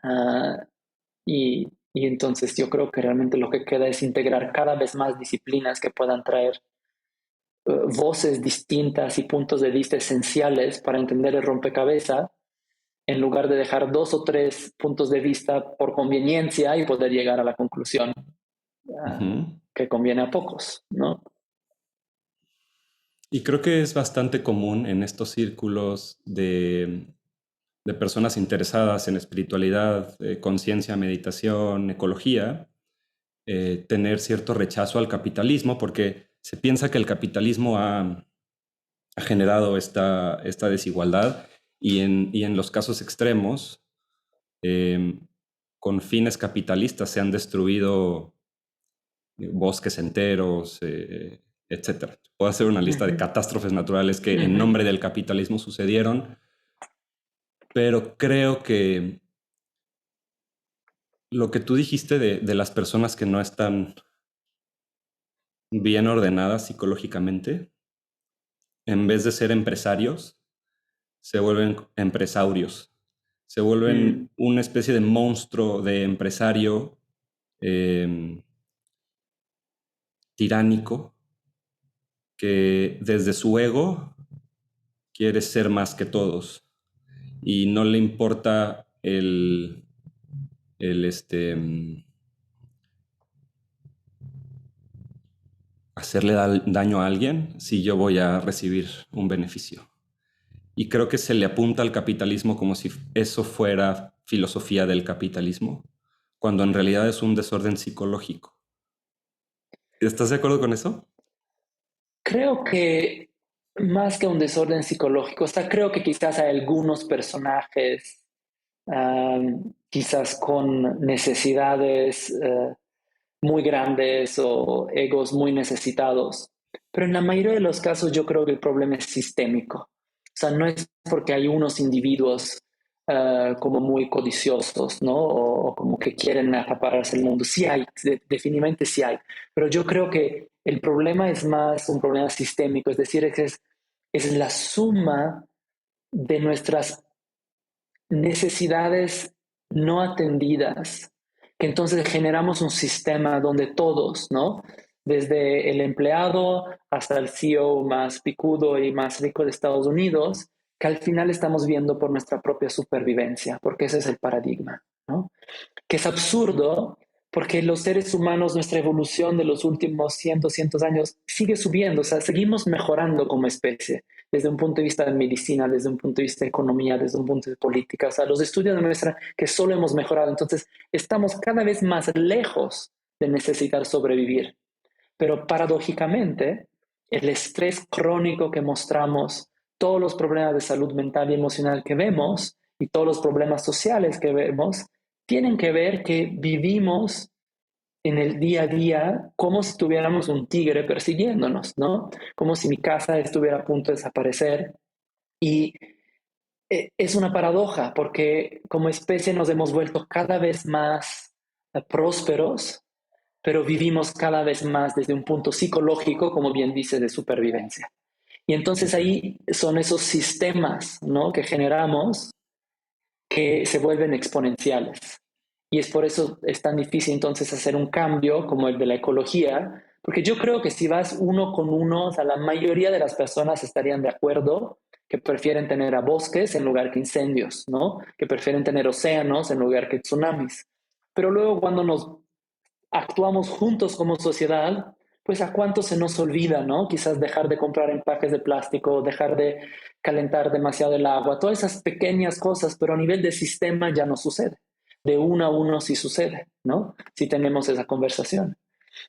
Uh, y entonces yo creo que realmente lo que queda es integrar cada vez más disciplinas que puedan traer voces distintas y puntos de vista esenciales para entender el rompecabezas, en lugar de dejar dos o tres puntos de vista por conveniencia y poder llegar a la conclusión Ujú. que conviene a pocos, ¿no? Y creo que es bastante común en estos círculos de personas interesadas en espiritualidad, conciencia, meditación, ecología, tener cierto rechazo al capitalismo porque se piensa que el capitalismo ha generado esta desigualdad y en los casos extremos, eh, con fines capitalistas se han destruido bosques enteros, etcétera. Puedo hacer una lista de Ujú, catástrofes naturales que en ujú. nombre del capitalismo sucedieron, pero creo que lo que tú dijiste de las personas que no están bien ordenadas psicológicamente, en vez de ser empresarios, se vuelven empresarios, se vuelven Mm, una especie de monstruo de empresario eh, tiránico que desde su ego quiere ser más que todos y no le importa el hacerle daño a alguien si yo voy a recibir un beneficio. Y creo que se le apunta al capitalismo como si eso fuera filosofía del capitalismo, cuando en realidad es un desorden psicológico. ¿Estás de acuerdo con eso? Creo que más que un desorden psicológico, o sea, creo que quizás hay algunos personajes, quizás con necesidades muy grandes o egos muy necesitados, pero en la mayoría de los casos yo creo que el problema es sistémico. O sea, no es porque hay unos individuos como muy codiciosos, ¿no? O como que quieren acapararse el mundo. Sí hay, definitivamente sí hay, pero yo creo que el problema es más un problema sistémico, es decir, es la suma de nuestras necesidades no atendidas, que entonces generamos un sistema donde todos, ¿no? Desde el empleado hasta el CEO más picudo y más rico de Estados Unidos, que al final estamos viendo por nuestra propia supervivencia, porque ese es el paradigma, ¿no? Que es absurdo porque los seres humanos, nuestra evolución de los últimos cientos años sigue subiendo, o sea, seguimos mejorando como especie, desde un punto de vista de medicina, desde un punto de vista de economía, desde un punto de política, o sea, los estudios demuestran que solo hemos mejorado, entonces estamos cada vez más lejos de necesitar sobrevivir, pero paradójicamente, el estrés crónico que mostramos, todos los problemas de salud mental y emocional que vemos y todos los problemas sociales que vemos, tienen que ver que vivimos en el día a día como si tuviéramos un tigre persiguiéndonos, ¿no? Como si mi casa estuviera a punto de desaparecer. Y es una paradoja porque como especie nos hemos vuelto cada vez más prósperos, pero vivimos cada vez más desde un punto psicológico, como bien dice, de supervivencia. Y entonces Ok. ahí son esos sistemas, ¿no?, que generamos que se vuelven exponenciales. Y es por eso es tan difícil entonces hacer un cambio como el de la ecología, porque yo creo que si vas uno con uno, o sea, la mayoría de las personas estarían de acuerdo que prefieren tener a bosques en lugar que incendios, ¿no? Que prefieren tener océanos en lugar que tsunamis. Pero luego cuando nos actuamos juntos como sociedad, pues a cuánto se nos olvida, ¿no? Quizás dejar de comprar empaques de plástico, dejar de calentar demasiado el agua, todas esas pequeñas cosas, pero a nivel de sistema ya no sucede. De uno a uno sí sucede, ¿no? Si tenemos esa conversación.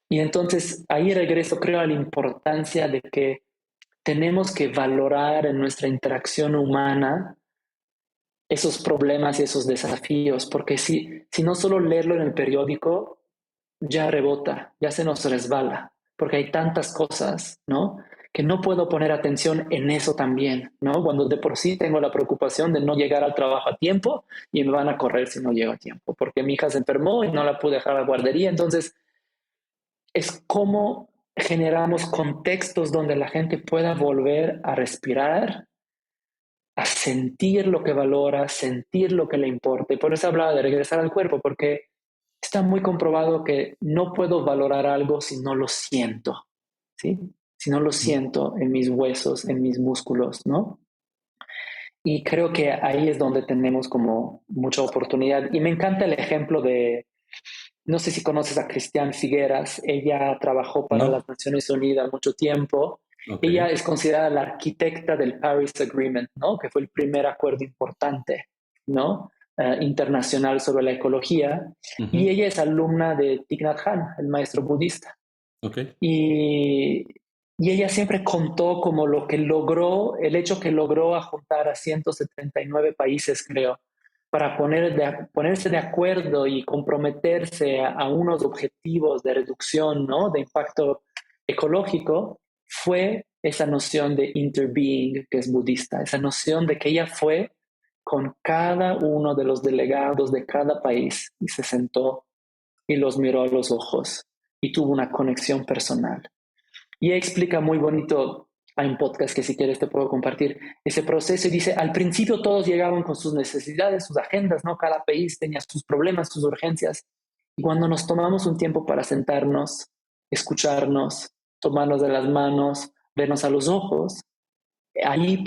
Y entonces ahí regreso, creo, a la importancia de que tenemos que valorar en nuestra interacción humana esos problemas y esos desafíos, porque si no solo leerlo en el periódico, ya rebota, ya se nos resbala, porque hay tantas cosas, ¿no? Que no puedo poner atención en eso también, ¿no? Cuando de por sí tengo la preocupación de no llegar al trabajo a tiempo y me van a correr si no llego a tiempo, porque mi hija se enfermó y no la pude dejar a la guardería. Entonces, es como generamos contextos donde la gente pueda volver a respirar, a sentir lo que valora, sentir lo que le importa. Y por eso hablaba de regresar al cuerpo, porque está muy comprobado que no puedo valorar algo si no lo siento, ¿sí? Si no lo siento en mis huesos, en mis músculos, ¿no? Y creo que ahí es donde tenemos como mucha oportunidad. Y me encanta el ejemplo de, no sé si conoces a Cristian Figueras, ella trabajó para las ¿No? Naciones Unidas mucho tiempo. Ok. Ella es considerada la arquitecta del Paris Agreement, ¿no? Que fue el primer acuerdo importante, ¿no? Internacional sobre la ecología. Y Ujú. ella es alumna de Thich Nhat Hanh, el maestro budista. Ok. Y, y ella siempre contó como lo que logró, el hecho que logró a juntar a 179 países, creo, para ponerse de acuerdo y comprometerse a unos objetivos de reducción, ¿no?, de impacto ecológico, fue esa noción de interbeing, que es budista, esa noción de que ella fue con cada uno de los delegados de cada país y se sentó y los miró a los ojos y tuvo una conexión personal. Y ella explica muy bonito, hay un podcast que si quieres te puedo compartir, ese proceso, y dice, al principio todos llegaban con sus necesidades, sus agendas, ¿no? Cada país tenía sus problemas, sus urgencias. Y cuando nos tomamos un tiempo para sentarnos, escucharnos, tomarnos de las manos, vernos a los ojos, ahí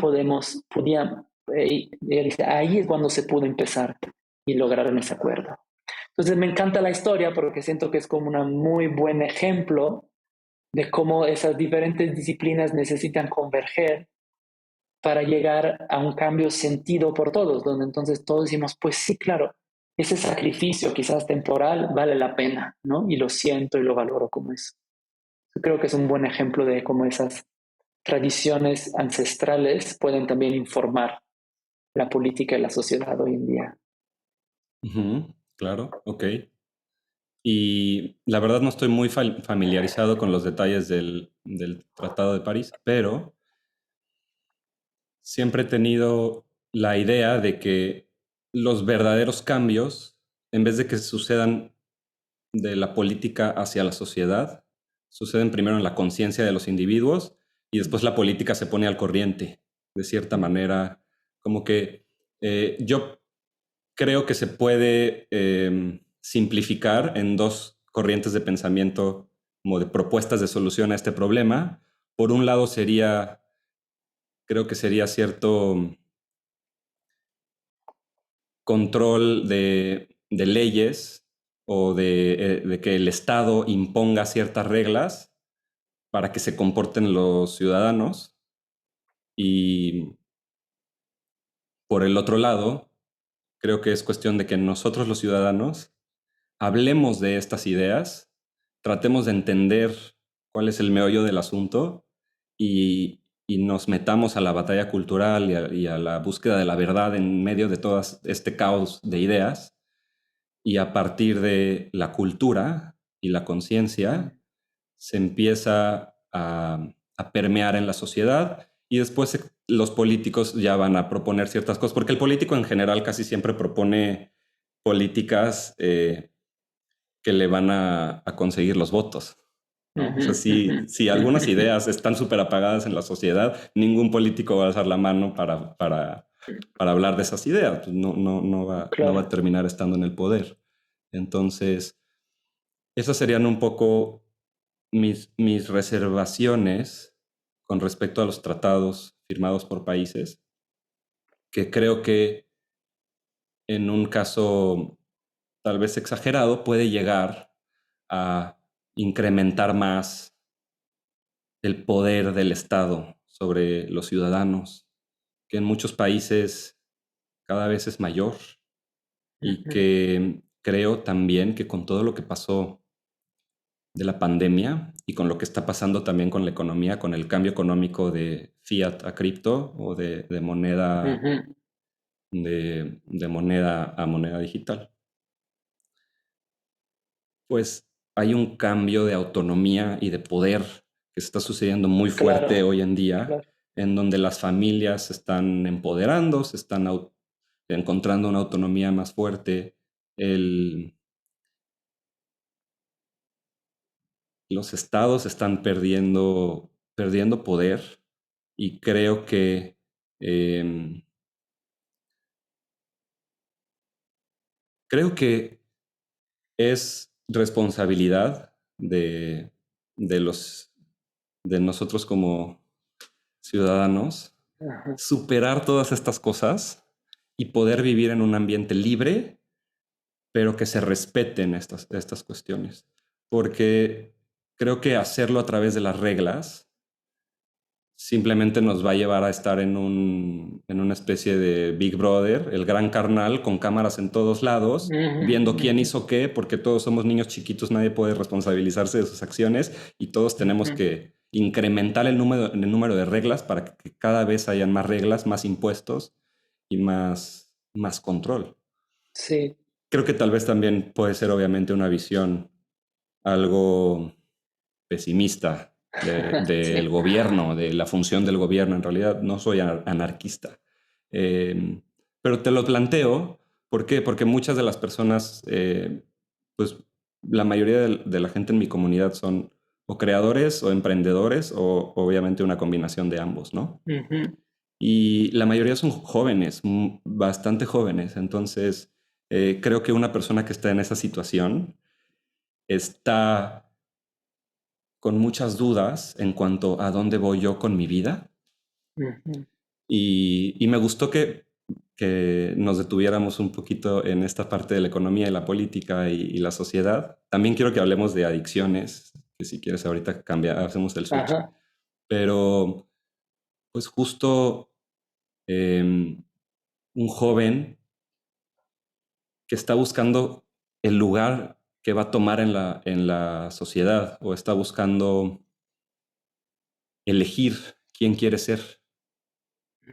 ella dice, ahí es cuando se pudo empezar y lograron ese acuerdo. Entonces me encanta la historia porque siento que es como un muy buen ejemplo de cómo esas diferentes disciplinas necesitan converger para llegar a un cambio sentido por todos, donde entonces todos decimos, pues sí, claro, ese sacrificio quizás temporal vale la pena, ¿no? Y lo siento y lo valoro como eso. Yo creo que es un buen ejemplo de cómo esas tradiciones ancestrales pueden también informar la política y la sociedad hoy en día. Claro, ok. Y la verdad no estoy muy familiarizado con los detalles del Tratado de París, pero siempre he tenido la idea de que los verdaderos cambios, en vez de que sucedan de la política hacia la sociedad, suceden primero en la conciencia de los individuos y después la política se pone al corriente, de cierta manera. Como que yo creo que se puede simplificar en dos corrientes de pensamiento como de propuestas de solución a este problema. Por un lado creo que sería cierto control de leyes o de que el Estado imponga ciertas reglas para que se comporten los ciudadanos. Y por el otro lado, creo que es cuestión de que nosotros los ciudadanos hablemos de estas ideas, tratemos de entender cuál es el meollo del asunto y nos metamos a la batalla cultural y a la búsqueda de la verdad en medio de todo este caos de ideas. Y a partir de la cultura y la conciencia se empieza a permear en la sociedad y después los políticos ya van a proponer ciertas cosas, porque el político en general casi siempre propone políticas que le van a conseguir los votos, ¿no? O sea, si algunas ideas están súper apagadas en la sociedad, ningún político va a alzar la mano para hablar de esas ideas. Pues no va a Claro. terminar estando en el poder. Entonces, esas serían un poco mis reservaciones con respecto a los tratados firmados por países, que creo que en un caso tal vez exagerado puede llegar a incrementar más el poder del Estado sobre los ciudadanos, que en muchos países cada vez es mayor y que creo también que con todo lo que pasó de la pandemia y con lo que está pasando también con la economía, con el cambio económico de fiat a cripto o de moneda, de moneda a moneda digital, pues hay un cambio de autonomía y de poder que está sucediendo muy fuerte Claro, hoy en día, claro. en donde las familias se están empoderando, se están encontrando una autonomía más fuerte. Los estados están perdiendo poder y em, creo que es responsabilidad de los, de nosotros como ciudadanos Ajá. superar todas estas cosas y poder vivir en un ambiente libre, pero que se respeten estas cuestiones. Porque creo que hacerlo a través de las reglas simplemente nos va a llevar a estar en una especie de Big Brother, el gran carnal, con cámaras en todos lados, viendo quién hizo qué, porque todos somos niños chiquitos, nadie puede responsabilizarse de sus acciones y todos tenemos que incrementar el número de reglas para que cada vez hayan más reglas, más impuestos y más control. Sí, Creo que tal vez también puede ser obviamente una visión algo pesimista del sí, gobierno, de la función del gobierno. En realidad no soy anarquista. Eh, pero te lo planteo, ¿por qué? Porque muchas de las personas, pues la mayoría de la gente en mi comunidad son o creadores o emprendedores o obviamente una combinación de ambos, ¿no? ujú, Y la mayoría son jóvenes, bastante jóvenes. Entonces, creo que una persona que está en esa situación está con muchas dudas en cuanto a dónde voy yo con mi vida. ujú. Y me gustó que nos detuviéramos un poquito en esta parte de la economía y la política y la sociedad. También quiero que hablemos de adicciones, que si quieres ahorita hacemos el switch. Ajá, Pero pues justo un joven que está buscando el lugar que va a tomar en la sociedad o está buscando elegir quién quiere ser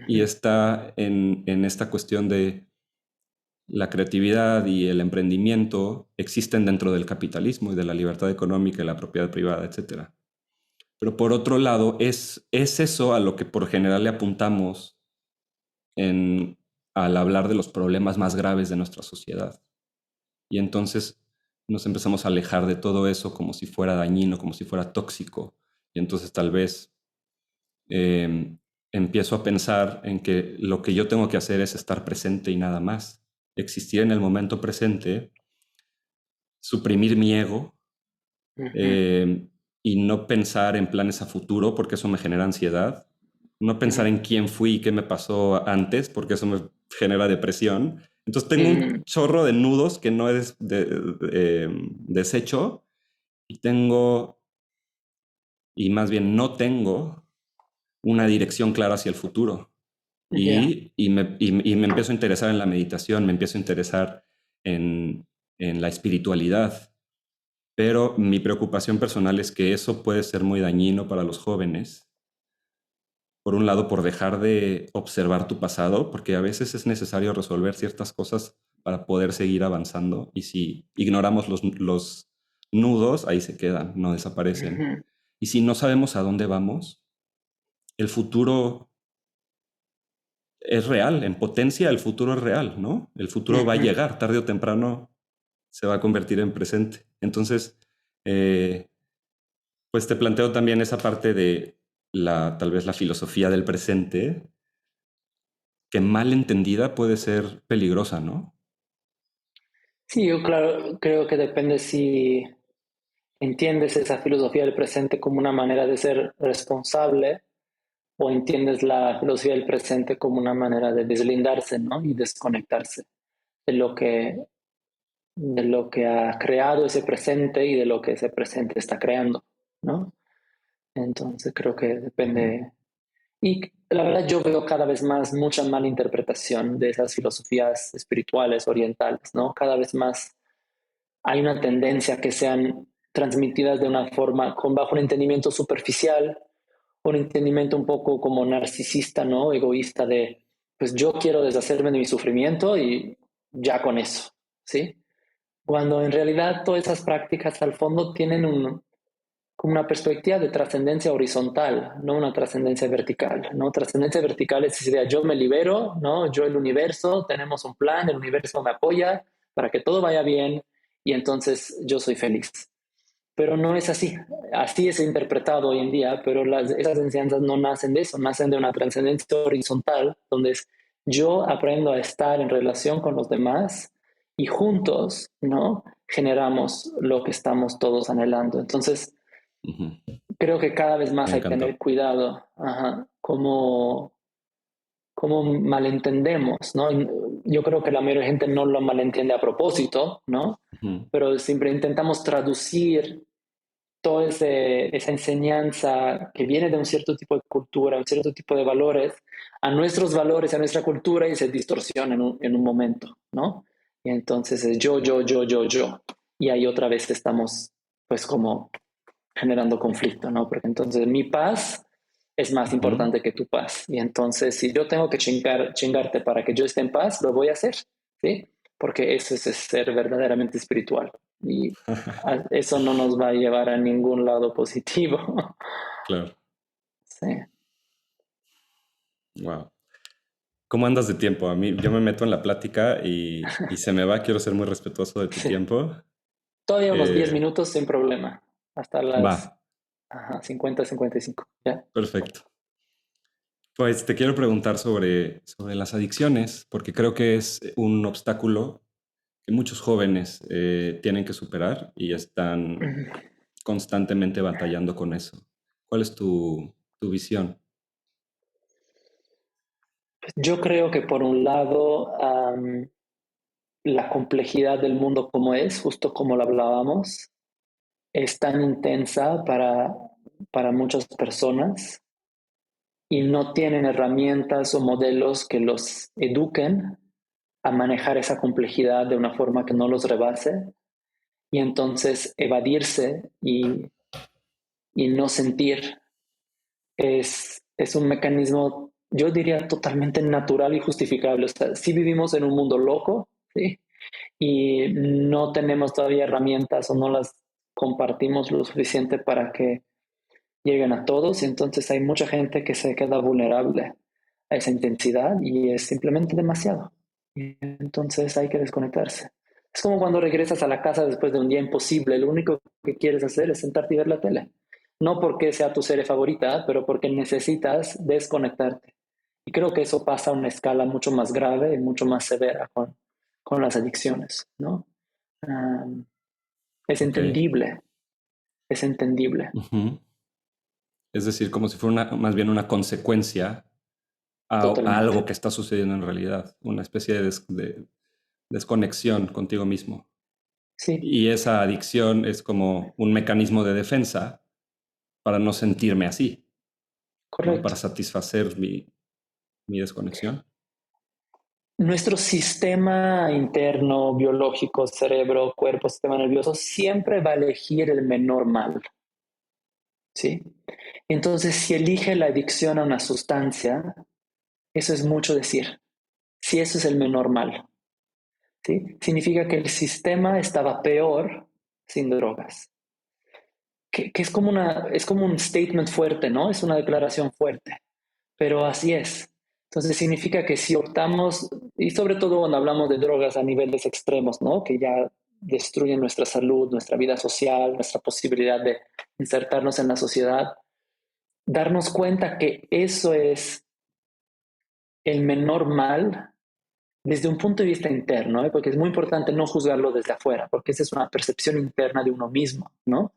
y ujú, está en esta cuestión de la creatividad y el emprendimiento existen dentro del capitalismo y de la libertad económica y la propiedad privada, etcétera. Pero por otro lado, es eso a lo que por general le apuntamos en, al hablar de los problemas más graves de nuestra sociedad. Y entonces nos empezamos a alejar de todo eso como si fuera dañino, como si fuera tóxico. Y entonces tal vez eh, empiezo a pensar en que lo que yo tengo que hacer es estar presente y nada más. Existir en el momento presente, suprimir mi ego ujú, eh, y no pensar en planes a futuro porque eso me genera ansiedad. No pensar ujú, en quién fui y qué me pasó antes porque eso me genera depresión. Entonces tengo un ujú. chorro de nudos que no he deshecho y tengo, y más bien no tengo una dirección clara hacia el futuro. Ya, Y me empiezo a interesar en la meditación, me empiezo a interesar en, en la espiritualidad. Pero mi preocupación personal es que eso puede ser muy dañino para los jóvenes. Por un lado, por dejar de observar tu pasado, porque a veces es necesario resolver ciertas cosas para poder seguir avanzando. Y si ignoramos los nudos, ahí se quedan, no desaparecen. ujú, Y si no sabemos a dónde vamos, el futuro es real, en potencia el futuro es real, ¿no? El futuro va a ujú. llegar, tarde o temprano se va a convertir en presente. Entonces, eh, pues te planteo también esa parte de tal vez la filosofía del presente, que mal entendida puede ser peligrosa, ¿no? Sí, yo claro, creo que depende si entiendes esa filosofía del presente como una manera de ser responsable o entiendes la filosofía del presente como una manera de deslindarse, ¿no? Y desconectarse de de lo que ha creado ese presente y de lo que ese presente está creando, ¿no? Entonces creo que Ujú, depende. Y la verdad yo veo cada vez más mucha mala interpretación de esas filosofías espirituales orientales, ¿no? Cada vez más hay una tendencia a que sean transmitidas de una forma con bajo un entendimiento superficial, un entendimiento un poco como narcisista, ¿no? Egoísta de, pues yo quiero deshacerme de mi sufrimiento y ya con eso, ¿sí? Cuando en realidad todas esas prácticas al fondo tienen como una perspectiva de trascendencia horizontal, no una trascendencia vertical, ¿no? Trascendencia vertical es esa idea, yo me libero, ¿no? Yo el universo, tenemos un plan, el universo me apoya para que todo vaya bien y entonces yo soy feliz. Pero no es así. Así es interpretado hoy en día, pero esas enseñanzas no nacen de eso, nacen de una trascendencia horizontal, donde es yo aprendo a estar en relación con los demás y juntos, ¿no? Generamos lo que estamos todos anhelando. Entonces, ujú. creo que cada vez Me más hay que tener encantó. cuidado, ajá, como malentendemos, ¿no? Yo creo que la mayoría de gente no lo malentiende a propósito, ¿no? Ujú, Pero siempre intentamos traducir toda esa enseñanza que viene de un cierto tipo de cultura, un cierto tipo de valores, a nuestros valores, a nuestra cultura y se distorsiona en un momento, ¿no? Y entonces es yo. Y ahí otra vez estamos pues como generando conflicto, ¿no? Porque entonces mi paz es más ujú. importante que tu paz. Y entonces si yo tengo que chingarte para que yo esté en paz, lo voy a hacer, ¿sí? porque eso es ser verdaderamente espiritual. Y eso no nos va a llevar a ningún lado positivo. Claro. Sí. Wow. ¿Cómo andas de tiempo? A mí, yo me meto en la plática y se me va. Quiero ser muy respetuoso de tu Sí. tiempo. Todavía unos 10 Eh, minutos sin problema. Hasta las Va, 50, 55. ¿Ya? perfecto. Pues te quiero preguntar sobre las adicciones, porque creo que es un obstáculo que muchos jóvenes tienen que superar y están constantemente batallando con eso. ¿Cuál es tu visión? Yo creo que por un lado, la complejidad del mundo como es, justo como lo hablábamos, es tan intensa para muchas personas y no tienen herramientas o modelos que los eduquen a manejar esa complejidad de una forma que no los rebase y entonces evadirse y no sentir es un mecanismo, yo diría, totalmente natural y justificable. O sea, sí vivimos en un mundo loco, ¿sí? Y no tenemos todavía herramientas o no las compartimos lo suficiente para que lleguen a todos y entonces hay mucha gente que se queda vulnerable a esa intensidad y es simplemente demasiado. Y entonces hay que desconectarse. Es como cuando regresas a la casa después de un día imposible, lo único que quieres hacer es sentarte y ver la tele. No porque sea tu serie favorita, pero porque necesitas desconectarte. Y creo que eso pasa a una escala mucho más grave y mucho más severa con las adicciones, ¿no? Um, es Ok. entendible, es entendible, Ujú. Es decir, como si fuera más bien una consecuencia a algo totalmente. que está sucediendo en realidad, una especie de desconexión contigo mismo. Sí, Y esa adicción es como un mecanismo de defensa para no sentirme así, ¿no? Para correcto. satisfacer mi desconexión. Nuestro sistema interno, biológico, cerebro, cuerpo, sistema nervioso, siempre va a elegir el menor mal, ¿sí? Entonces, si elige la adicción a una sustancia, eso es mucho decir. Si eso es el menor mal, ¿sí? Significa que el sistema estaba peor sin drogas. Que es como un statement fuerte, ¿no? Es una declaración fuerte. Pero así es. Entonces significa que si optamos, y sobre todo cuando hablamos de drogas a niveles extremos, ¿no? Que ya destruyen nuestra salud, nuestra vida social, nuestra posibilidad de insertarnos en la sociedad, darnos cuenta que eso es el menor mal desde un punto de vista interno, ¿eh? Porque es muy importante no juzgarlo desde afuera, porque esa es una percepción interna de uno mismo, ¿no?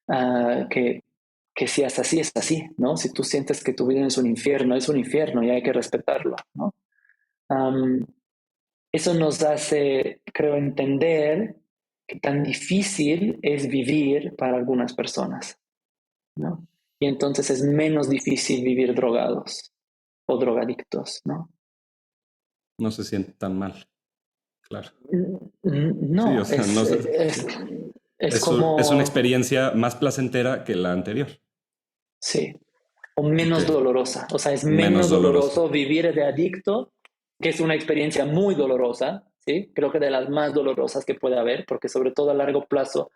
Uh, que si es así, ¿no? Si tú sientes que tu vida es un infierno y hay que respetarlo, ¿no? Um, eso nos hace, creo, entender que tan difícil es vivir para algunas personas, ¿no? Y entonces es menos difícil vivir drogados o drogadictos, ¿no? No se siente tan mal, claro. Sí, o No, sea, no se- es es una como, experiencia más placentera que la anterior. sí, o Ok, menos dolorosa. O sea, es menos menos dolorosa. doloroso vivir de adicto, que es una experiencia muy dolorosa, ¿sí? Creo que de las más dolorosas que puede haber, porque sobre todo a largo plazo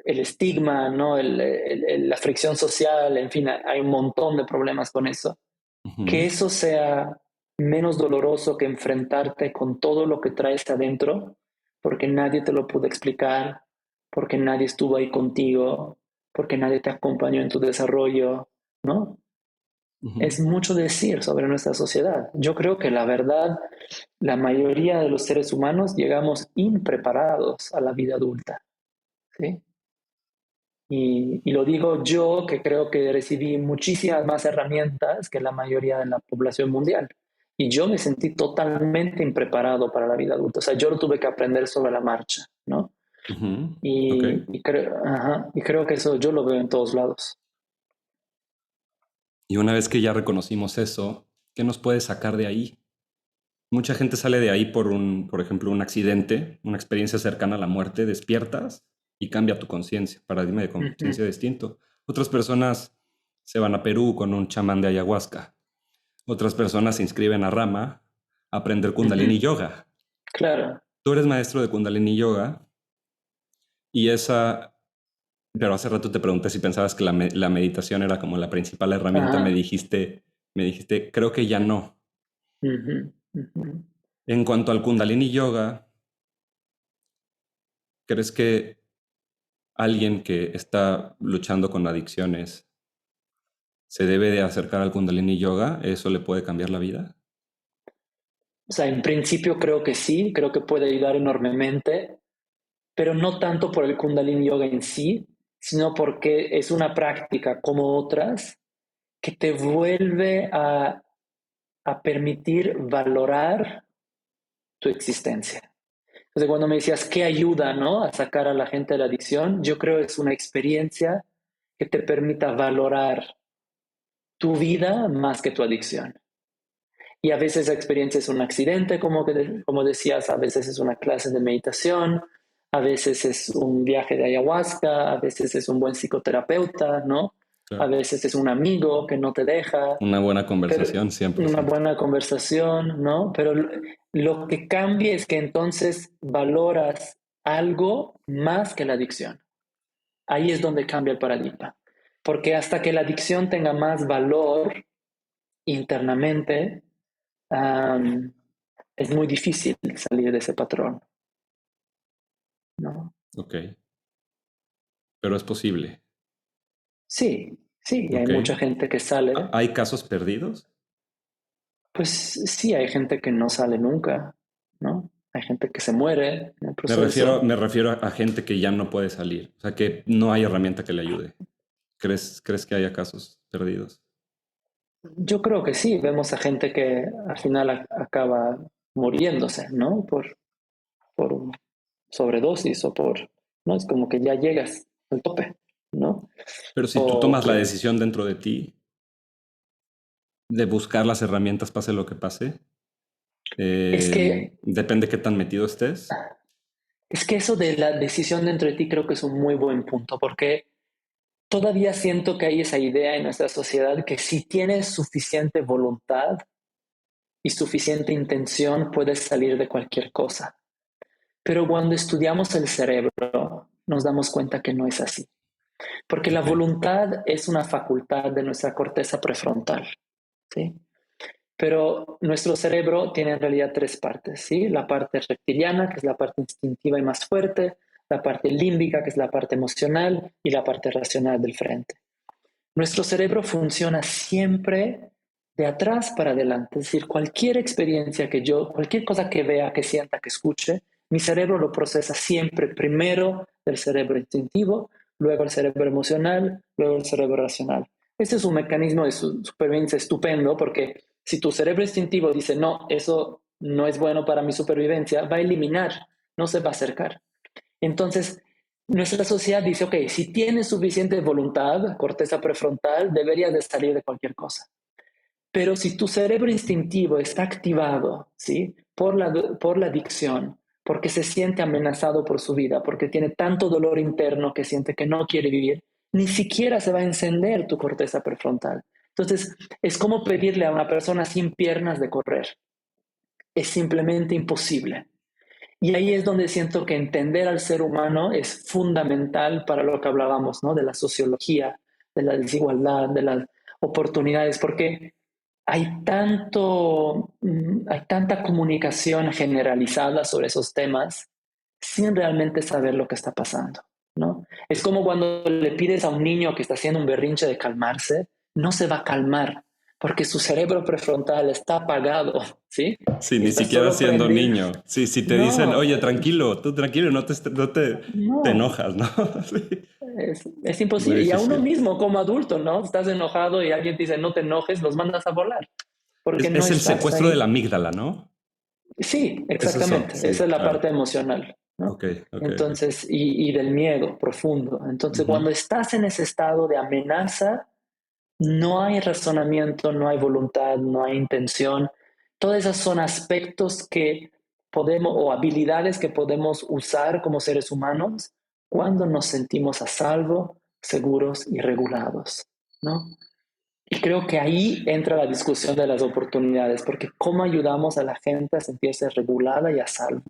el estigma, ¿no? La fricción social, en fin, hay un montón de problemas con eso. Que Ujú, eso sea menos doloroso que enfrentarte con todo lo que traes adentro, porque nadie te lo pudo explicar, porque nadie estuvo ahí contigo, porque nadie te acompañó en tu desarrollo, ¿no? ujú. Es mucho decir sobre nuestra sociedad. Yo creo que la verdad, la mayoría de los seres humanos llegamos impreparados a la vida adulta, ¿sí? Y lo digo yo, que creo que recibí muchísimas más herramientas que la mayoría de la población mundial. Y yo me sentí totalmente impreparado para la vida adulta. O sea, yo lo tuve que aprender sobre la marcha, ¿no? Ujú, ok. Y creo que eso yo lo veo en todos lados. Y una vez que ya reconocimos eso, ¿qué nos puede sacar de ahí? Mucha gente sale de ahí por ejemplo, un accidente, una experiencia cercana a la muerte, despiertas y cambia tu conciencia, paradigma de Uh -huh, conciencia distinto. Otras personas se van a Perú con un chamán de ayahuasca. Otras personas se inscriben a Rama a aprender uh Kundalini -huh, Yoga. Claro. Tú eres maestro de Kundalini Yoga y pero hace rato te pregunté si pensabas que la meditación era como la principal herramienta, Ajá. me dijiste, creo que ya no. Ujú, ujú. En cuanto al Kundalini Yoga, ¿crees que alguien que está luchando con adicciones se debe de acercar al Kundalini Yoga? ¿Eso le puede cambiar la vida? O sea, en principio creo que sí, creo que puede ayudar enormemente, pero no tanto por el Kundalini Yoga en sí, sino porque es una práctica como otras que te vuelve a permitir valorar tu existencia. Entonces, cuando me decías qué ayuda, ¿no?, a sacar a la gente de la adicción, yo creo que es una experiencia que te permita valorar tu vida más que tu adicción. Y a veces la experiencia es un accidente, como decías, a veces es una clase de meditación, a veces es un viaje de ayahuasca, a veces es un buen psicoterapeuta, ¿no? A Claro. veces es un amigo que no te deja, Una buena pero conversación, una 100%. buena conversación, ¿no? Pero lo que cambia es que entonces valoras algo más que la adicción. Ahí es donde cambia el paradigma. Porque hasta que la adicción tenga más valor internamente, um, es muy difícil salir de ese patrón, ¿no? Ok, pero es posible. Sí, sí, y hay Ok. mucha gente que sale. ¿Hay casos perdidos? Pues sí, hay gente que no sale nunca, ¿no? Hay gente que se muere en el proceso. Me refiero a gente que ya no puede salir, o sea, que no hay herramienta que le ayude. ¿Crees que haya casos perdidos? Yo creo que sí, vemos a gente que al final acaba muriéndose, ¿no? Por sobredosis o ¿no? Es como que ya llegas al tope, ¿no? Pero si tú O tomas la que decisión dentro de ti de buscar las herramientas, pase lo que pase, es que depende qué tan metido estés. es que eso de la decisión dentro de ti creo que es un muy buen punto, porque todavía siento que hay esa idea en nuestra sociedad que si tienes suficiente voluntad y suficiente intención, puedes salir de cualquier cosa. Pero cuando estudiamos el cerebro, nos damos cuenta que no es así. Porque la Ok, voluntad es una facultad de nuestra corteza prefrontal, ¿sí? Pero nuestro cerebro tiene en realidad tres partes, ¿sí? La parte reptiliana, que es la parte instintiva y más fuerte, la parte límbica, que es la parte emocional, y la parte racional del frente. Nuestro cerebro funciona siempre de atrás para adelante, es decir, cualquier experiencia cualquier cosa que vea, que sienta, que escuche, mi cerebro lo procesa siempre primero del cerebro instintivo, luego el cerebro emocional, luego el cerebro racional. Este es un mecanismo de supervivencia estupendo porque si tu cerebro instintivo dice, no, eso no es bueno para mi supervivencia, va a eliminar, no se va a acercar. Entonces, nuestra sociedad dice, ok, si tienes suficiente voluntad, corteza prefrontal, deberías de salir de cualquier cosa. Pero si tu cerebro instintivo está activado, ¿sí?, por la adicción, porque se siente amenazado por su vida, porque tiene tanto dolor interno que siente que no quiere vivir, ni siquiera se va a encender tu corteza prefrontal. Entonces, es como pedirle a una persona sin piernas de correr. Es simplemente imposible. Y ahí es donde siento que entender al ser humano es fundamental para lo que hablábamos, ¿no? De la sociología, de la desigualdad, de las oportunidades, porque hay tanta comunicación generalizada sobre esos temas sin realmente saber lo que está pasando, ¿no? Es como cuando le pides a un niño que está haciendo un berrinche de calmarse, no se va a calmar porque su cerebro prefrontal está apagado, ¿sí? sí, Y ni está siquiera solo siendo prendido. niño. Sí, si te dicen, No, oye, tranquilo, tú tranquilo, te no, enojas, ¿no? Sí, es muy imposible. Y a uno difícil. mismo como adulto, ¿no? Estás enojado y alguien te dice no te enojes, los mandas a volar, porque no Es el estás secuestro de la ahí. amígdala, ¿no? Sí, Es eso, exactamente. Esa sí, es la claro. parte emocional, ¿no? Ok, ok, ok. Entonces, y del miedo profundo. Entonces, Ujú. cuando estás en ese estado de amenaza, no hay razonamiento, no hay voluntad, no hay intención. Todas esas son aspectos que podemos o habilidades que podemos usar como seres humanos cuando nos sentimos a salvo, seguros y regulados, ¿no? Y creo que ahí entra la discusión de las oportunidades, porque cómo ayudamos a la gente a sentirse regulada y a salvo,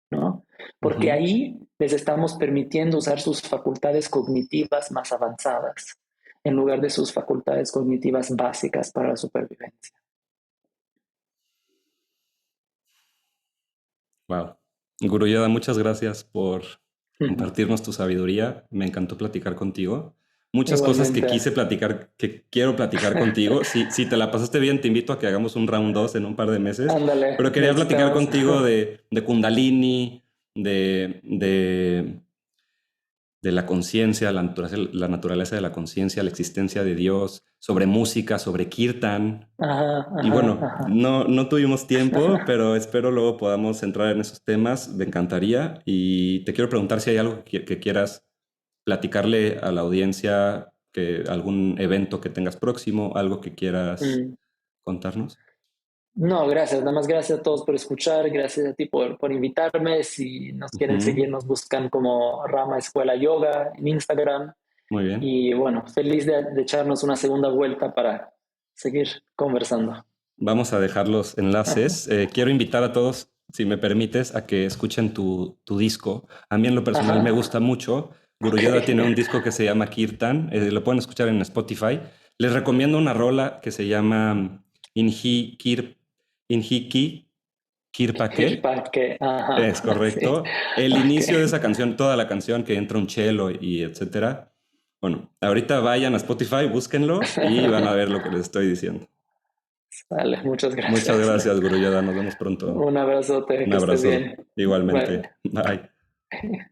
¿no? Porque Ujú. ahí les estamos permitiendo usar sus facultades cognitivas más avanzadas en lugar de sus facultades cognitivas básicas para la supervivencia. Wow. Guru Yoda, muchas gracias por compartirnos tu sabiduría. Me encantó platicar contigo. Muchas cosas que Igualmente. quise platicar, que quiero platicar contigo. Si te la pasaste bien, te invito a que hagamos un round 2 en un par de meses. Ándale, Pero quería platicar necesitamos. contigo de Kundalini, de la conciencia, la naturaleza de la conciencia, la existencia de Dios, sobre música, sobre kirtan. Ajá, Y ajá, bueno, ajá. no tuvimos tiempo, pero espero luego podamos entrar en esos temas. Me encantaría. Y te quiero preguntar si hay algo que quieras platicarle a la audiencia, algún evento que tengas próximo, algo que quieras Mm. contarnos. No, gracias. Nada más gracias a todos por escuchar. Gracias a ti por invitarme. Si nos quieren Ujú. seguir, nos buscan como Rama Escuela Yoga en Instagram. Muy bien. Y bueno, feliz de echarnos una segunda vuelta para seguir conversando. Vamos a dejar los enlaces. Quiero invitar a todos, si me permites, a que escuchen tu disco. A mí en lo personal me Ajá. gusta mucho. Guru Ok. Yoda tiene un disco que se llama Kirtan. Lo pueden escuchar en Spotify. Les recomiendo una rola que se llama Inhi Kirpake. Kirpake. Ajá. Es Sí. correcto. El Ok. inicio de esa canción, toda la canción que entra un cello y etcétera. Bueno, ahorita vayan a Spotify, búsquenlo y van a ver lo que les estoy diciendo. Vale, muchas Muchas gracias. gracias, Guru Yoda. Nos vemos pronto. Un abrazote, Un que estés abrazo bien. igualmente. Bye. Bye.